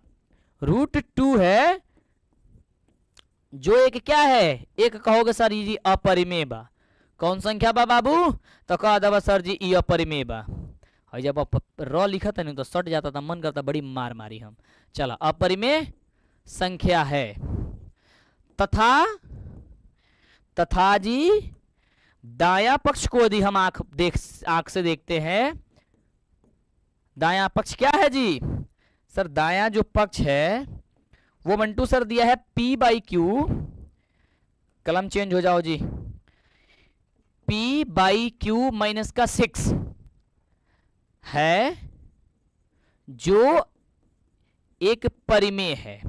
A: रूट 2 है जो एक क्या है? एक कहोगे सर ये अपरिमेय बा। कौन संख्या बा बाबू? तो कह दबा सर जी ये अपरिमेय बा। और जब र लिखा था नहीं तो सट जाता था, मन करता बड़ी मार मारी हम। चला, अपरिमेय संख्या है, तथा जी दाया पक्ष को यदि हम आंख से देखते हैं, दाया पक्ष क्या है जी? सर दाया जो पक्ष है वो मंटू सर दिया है P बाई क्यू, कलम चेंज हो जाओ जी, P बाई क्यू माइनस का 6 है, जो एक परिमेय है।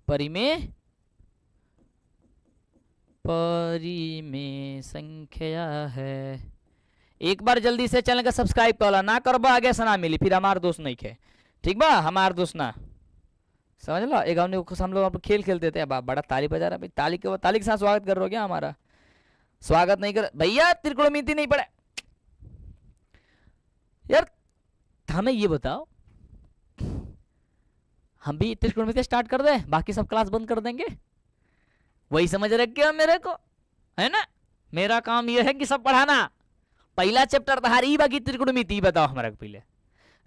A: परिमेय संख्या है। एक बार जल्दी से चैनल का सब्सक्राइब कर ना करबा आगे से ना मिली, फिर हमार दोस्त नहीं खे। ठीक बा, हमार दोस्त ना समझ लो। एक हम लोग खेल खेलते थे, बड़ा ताली बजा रहा, ताली के साथ स्वागत कर रहे हो क्या? हमारा स्वागत नहीं कर भैया, त्रिकोणमिति नहीं पढ़े यार। हमें ये बताओ, हम भी त्रिकोणमिति स्टार्ट कर दे, बाकी सब क्लास बंद कर देंगे? वही समझ रहे क्या मेरे को, है ना? मेरा काम यह है कि सब पढ़ाना। पहला चैप्टर तहारी बाकी त्रिकोणमिति बताओ हमारा पहले,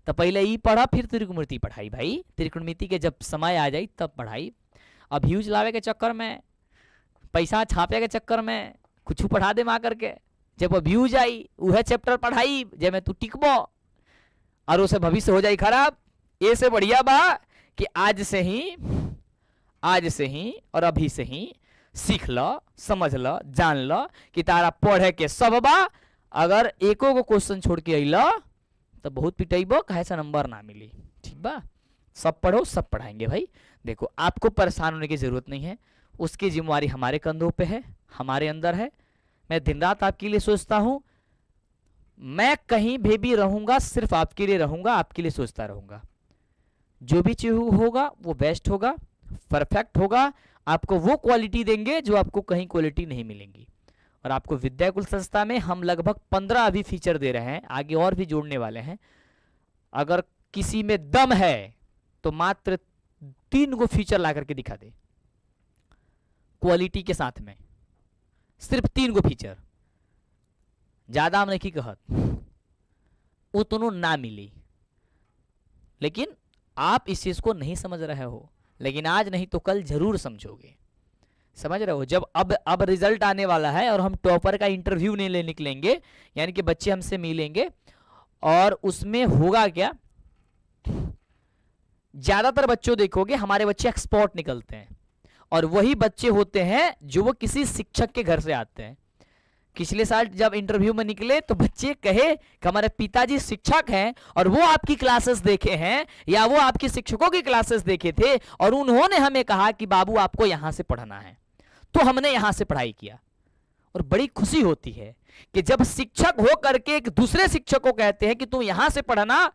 A: तो पहले ई पढ़ा फिर त्रिकोणमिति पढ़ाई भाई। त्रिकोणमिति के जब समय आ जाए तब पढ़ाई। अब व्यूज लावे के चक्कर में, पैसा छापे के चक्कर में कुछ पढ़ा दे माँ करके, जब व्यूज आई वह चैप्टर पढ़ाई जब तू टिकबो और उसे भविष्य हो जाए खराब। ऐसे बढ़िया बा कि आज से ही और अभी से ही सीख लो, समझ लो, जान लो कि तारा पढ़े के सब बा। अगर एको को क्वेश्चन छोड़ के अइलो तो बहुत पिटाइबो, कहे से नंबर ना मिली। ठीक बा, सब पढ़ो, सब पढ़ाएंगे भाई। देखो आपको परेशान होने की जरूरत नहीं है, उसकी जिम्मेवारी हमारे कंधों पे है, हमारे अंदर है। मैं दिन रात आपके लिए सोचता हूं, मैं कहीं भी रहूंगा सिर्फ आपके लिए रहूंगा, आपके लिए सोचता रहूंगा। जो भी चीज होगा वो बेस्ट होगा, परफेक्ट होगा, आपको वो क्वालिटी देंगे जो आपको कहीं क्वालिटी नहीं मिलेंगी। और आपको विद्याकुल संस्था में हम लगभग 15 अभी फीचर दे रहे हैं, आगे और भी जोड़ने वाले हैं। अगर किसी में दम है तो मात्र 3 को फीचर ला करके दिखा दे क्वालिटी के साथ में, सिर्फ 3 को फीचर, ज्यादा हम नहीं कहत, उतनो ना मिली। लेकिन आप इस चीज को नहीं समझ रहे हो, लेकिन आज नहीं तो कल जरूर समझोगे। समझ रहे हो? जब अब रिजल्ट आने वाला है और हम टॉपर का इंटरव्यू नहीं ले निकलेंगे, यानी कि बच्चे हमसे मिलेंगे और उसमें होगा क्या, ज्यादातर बच्चों देखोगे हमारे बच्चे एक्सपर्ट निकलते हैं और वही बच्चे होते हैं जो वो किसी शिक्षक के घर से आते हैं। पिछले साल जब इंटरव्यू में निकले तो बच्चे कहे कि हमारे पिताजी शिक्षक हैं और वो आपकी क्लासेस देखे हैं या वो आपके शिक्षकों की क्लासेस देखे थे और उन्होंने हमें कहा कि बाबू आपको यहां से पढ़ना है, तो हमने यहां से पढ़ाई किया। और बड़ी खुशी होती है कि जब शिक्षक हो करके एक दूसरे शिक्षक को कहते हैं कि तुम यहां से पढ़ना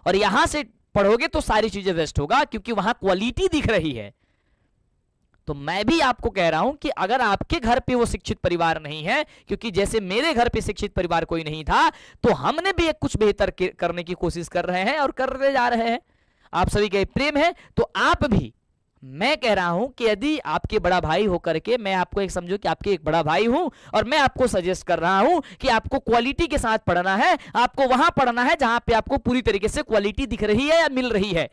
A: और यहां से पढ़ोगे तो सारी चीजें वेस्ट होगा, क्योंकि वहां क्वालिटी दिख रही है। तो मैं भी आपको कह रहा हूं कि अगर आपके घर पे वो शिक्षित परिवार नहीं है, क्योंकि जैसे मेरे घर पे शिक्षित परिवार कोई नहीं था, तो हमने भी एक कुछ बेहतर करने की कोशिश कर रहे हैं और करने जा रहे हैं। आप सभी का प्रेम है तो आप भी, मैं कह रहा हूं कि यदि आपके बड़ा भाई होकर के मैं आपको एक समझो कि आपके एक बड़ा भाई हूं और मैं आपको सजेस्ट कर रहा हूं कि आपको क्वालिटी के साथ पढ़ना है, आपको वहां पढ़ना है जहां पे आपको पूरी तरीके से क्वालिटी दिख रही है या मिल रही है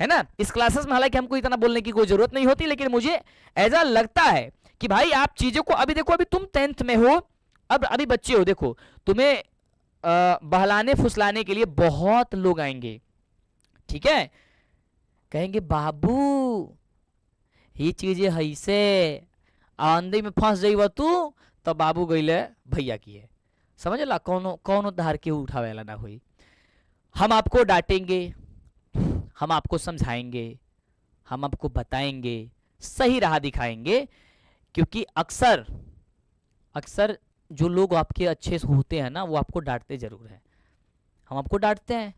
A: ना। इस क्लासेस में हालांकि हमको इतना बोलने की कोई जरूरत नहीं होती, लेकिन मुझे ऐसा लगता है कि भाई आप चीजों को, अभी देखो अभी तुम 10th में हो, अब अभी बच्चे हो, देखो तुम्हें बहलाने फुसलाने के लिए बहुत लोग आएंगे, ठीक है, कहेंगे बाबू ये चीजें है से आंधी में फंस जाइब तू, तो बाबू गईले भैया की है, समझ ला, कौनो धार के उठावेला ना हुई। हम आपको डांटेंगे, हम आपको समझाएंगे, हम आपको बताएंगे, सही राह दिखाएंगे, क्योंकि अक्सर जो लोग आपके अच्छे होते हैं ना वो आपको डांटते जरूर है। हम आपको डांटते हैं,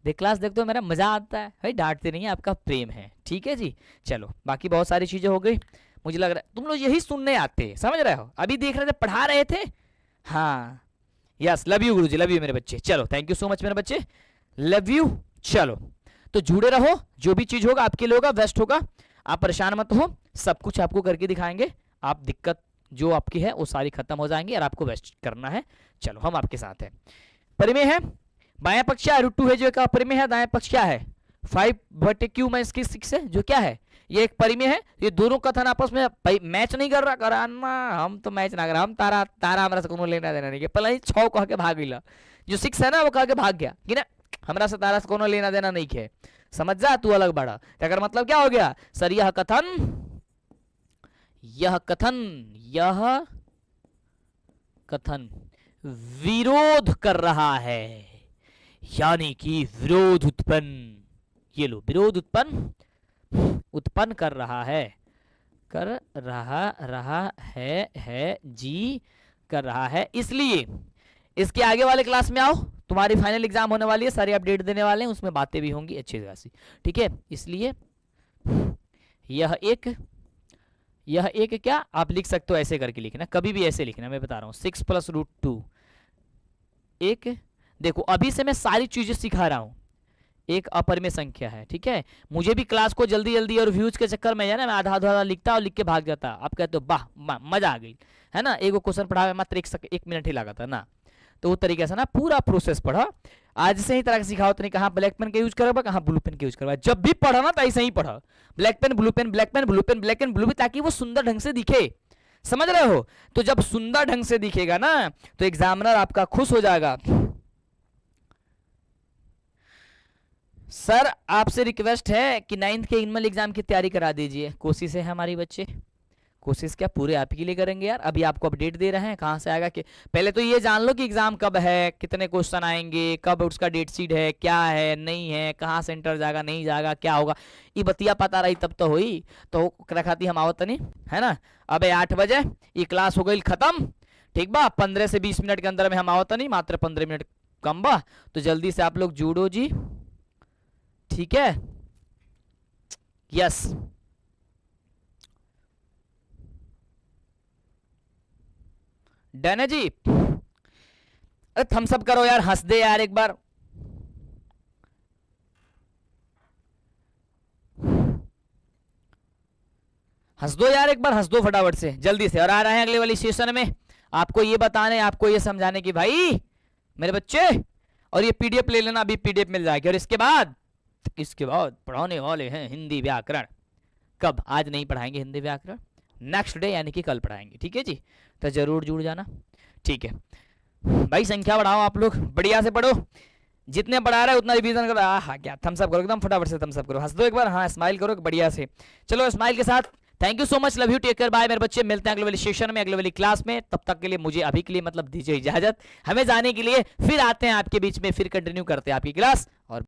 A: देख क्लास देखते हो मेरा मजा आता है भाई, डांटते नहीं है, आपका प्रेम है, ठीक है जी। चलो बाकी बहुत सारी चीजें हो गई, मुझे लग रहा है तुम लोग यही सुनने आते हैं, समझ रहे हो, अभी देख रहे थे पढ़ा रहे थे। हाँ yes, love you Guruji, love you मेरे बच्चे, चलो थैंक यू सो मच मेरे बच्चे, लव यू। चलो तो जुड़े रहो, जो भी चीज होगा आपके लिए होगा, बेस्ट होगा, आप परेशान मत हो, सब कुछ आपको करके दिखाएंगे, आप दिक्कत जो आपकी है वो सारी खत्म हो जाएंगी और आपको बेस्ट करना है। चलो हम आपके साथ हैं। परिमेय है, बायां पक्ष क्या है, √2 है जो एक परिमेय है, दायां पक्ष क्या है 5/q - 6 है जो क्या है, ये एक परिमेय है। ये दोनों कथन आपस में मैच नहीं कर रहा, कराना हम तो मैच ना कर रहा, हम तारा हमारा से कोनो लेना देना नहीं, पहले 6 कह के भाग गया, जो 6 है ना वो कह के भाग गया कि ना हमरा से तारा से कोनो लेना देना नहीं है, समझ जा तू अलग बड़ा। अगर मतलब क्या हो गया सर, यह कथन विरोध कर रहा है, यानी कि विरोध उत्पन्न, ये लो विरोध उत्पन्न कर रहा है, कर रहा है। इसलिए इसके आगे वाले क्लास में आओ, तुम्हारी फाइनल एग्जाम होने वाली है, सारी अपडेट देने वाले हैं, उसमें बातें भी होंगी अच्छी खासी, ठीक है। इसलिए यह एक क्या आप लिख सकते हो, ऐसे करके लिखना, कभी भी ऐसे लिखना, मैं बता रहा हूं 6 + √2 एक, देखो अभी से मैं सारी चीजें सिखा रहा हूं, एक अपरिमेय संख्या है, ठीक है। मुझे भी क्लास को जल्दी जल्दी और व्यूज के चक्कर में ना मैं आधा लिखता और लिख के भाग जाता, आप कहते हो वाह मजा आ गई है ना, एक क्वेश्चन पढ़ा मात्र 1 मिनट ही लगा था ना, तो वो तरीके से ना पूरा प्रोसेस पढ़ा, आज से ही तरह से सिखाओ, तो नहीं कहाँ ब्लैक पेन का यूज करवा, कहाँ ब्लू पेन का यूज करवा, जब भी पढ़ा ना तो ऐसे ही पढ़ा, black pen blue pen, black pen blue pen, black pen blue pen, ताकि वो सुंदर ढंग से दिखे, समझ रहे हो। तो जब सुंदर ढंग से दिखेगा ना तो एग्जामिनर आपका खुश हो जाएगा। सर आपसे रिक्वेस्ट है कि 9th के इनमल एग्जाम की तैयारी करा दीजिए, कोशिश है हमारी बच्चे, कोशिश क्या पूरे आप ही के लिए करेंगे यार, अभी आपको अपडेट दे रहे हैं कहाँ से आएगा कि पहले तो ये जान लो कि एग्जाम कब है, कितने क्वेश्चन आएंगे, कब उसका डेट शीट है, क्या है नहीं है, कहाँ सेंटर जाएगा नहीं जाएगा, क्या होगा, ये बतिया पता रही तब तो हुई, तो रखाती हम आवत नहीं है ना। अब 8 बजे ये क्लास हो गई खत्म, ठीक बा, 15 से 20 मिनट के अंदर में हम आवत नहीं, मात्र 15 मिनट कम बा, तो जल्दी से आप लोग जुड़ो जी, ठीक है। यस डन है जी, अरे थम्स अप करो यार, हंस दे यार एक बार, हंस दो यार एक बार, हंस दो फटाफट से जल्दी से। और आ रहे हैं अगले वाली सेशन में आपको ये बताने, आपको ये समझाने की भाई मेरे बच्चे, और ये पीडीएफ ले लेना, अभी पीडीएफ मिल जाएगी, और इसके बाद पढ़ाने वाले हैं हिंदी व्याकरण। कब? आज नहीं पढ़ाएंगे हिंदी व्याकरण, नेक्स्ट डे यानी कि कल पढ़ाएंगे, ठीक है जी। तो जरूर जुड़ जाना, ठीक है भाई। संख्या बढ़ाओ आप लोग, बढ़िया से पढ़ो, जितने पढ़ा रहे उतना रिवीजन करो। हाँ क्या थम्स अप करो, एकदम फटाफट से थम्स अप करो, हंस दो एक बार, हाँ स्माइल करो बढ़िया से। चलो स्माइल के साथ thank you so much, love you, take care, bye मेरे बच्चे। मिलते हैं अगले वाली सेशन में, अगले वाली क्लास में। तब तक के लिए मुझे अभी के लिए मतलब दीजिए इजाजत, हमें जाने के लिए। फिर आते हैं आपके बीच में, फिर कंटिन्यू करते हैं आपकी क्लास। और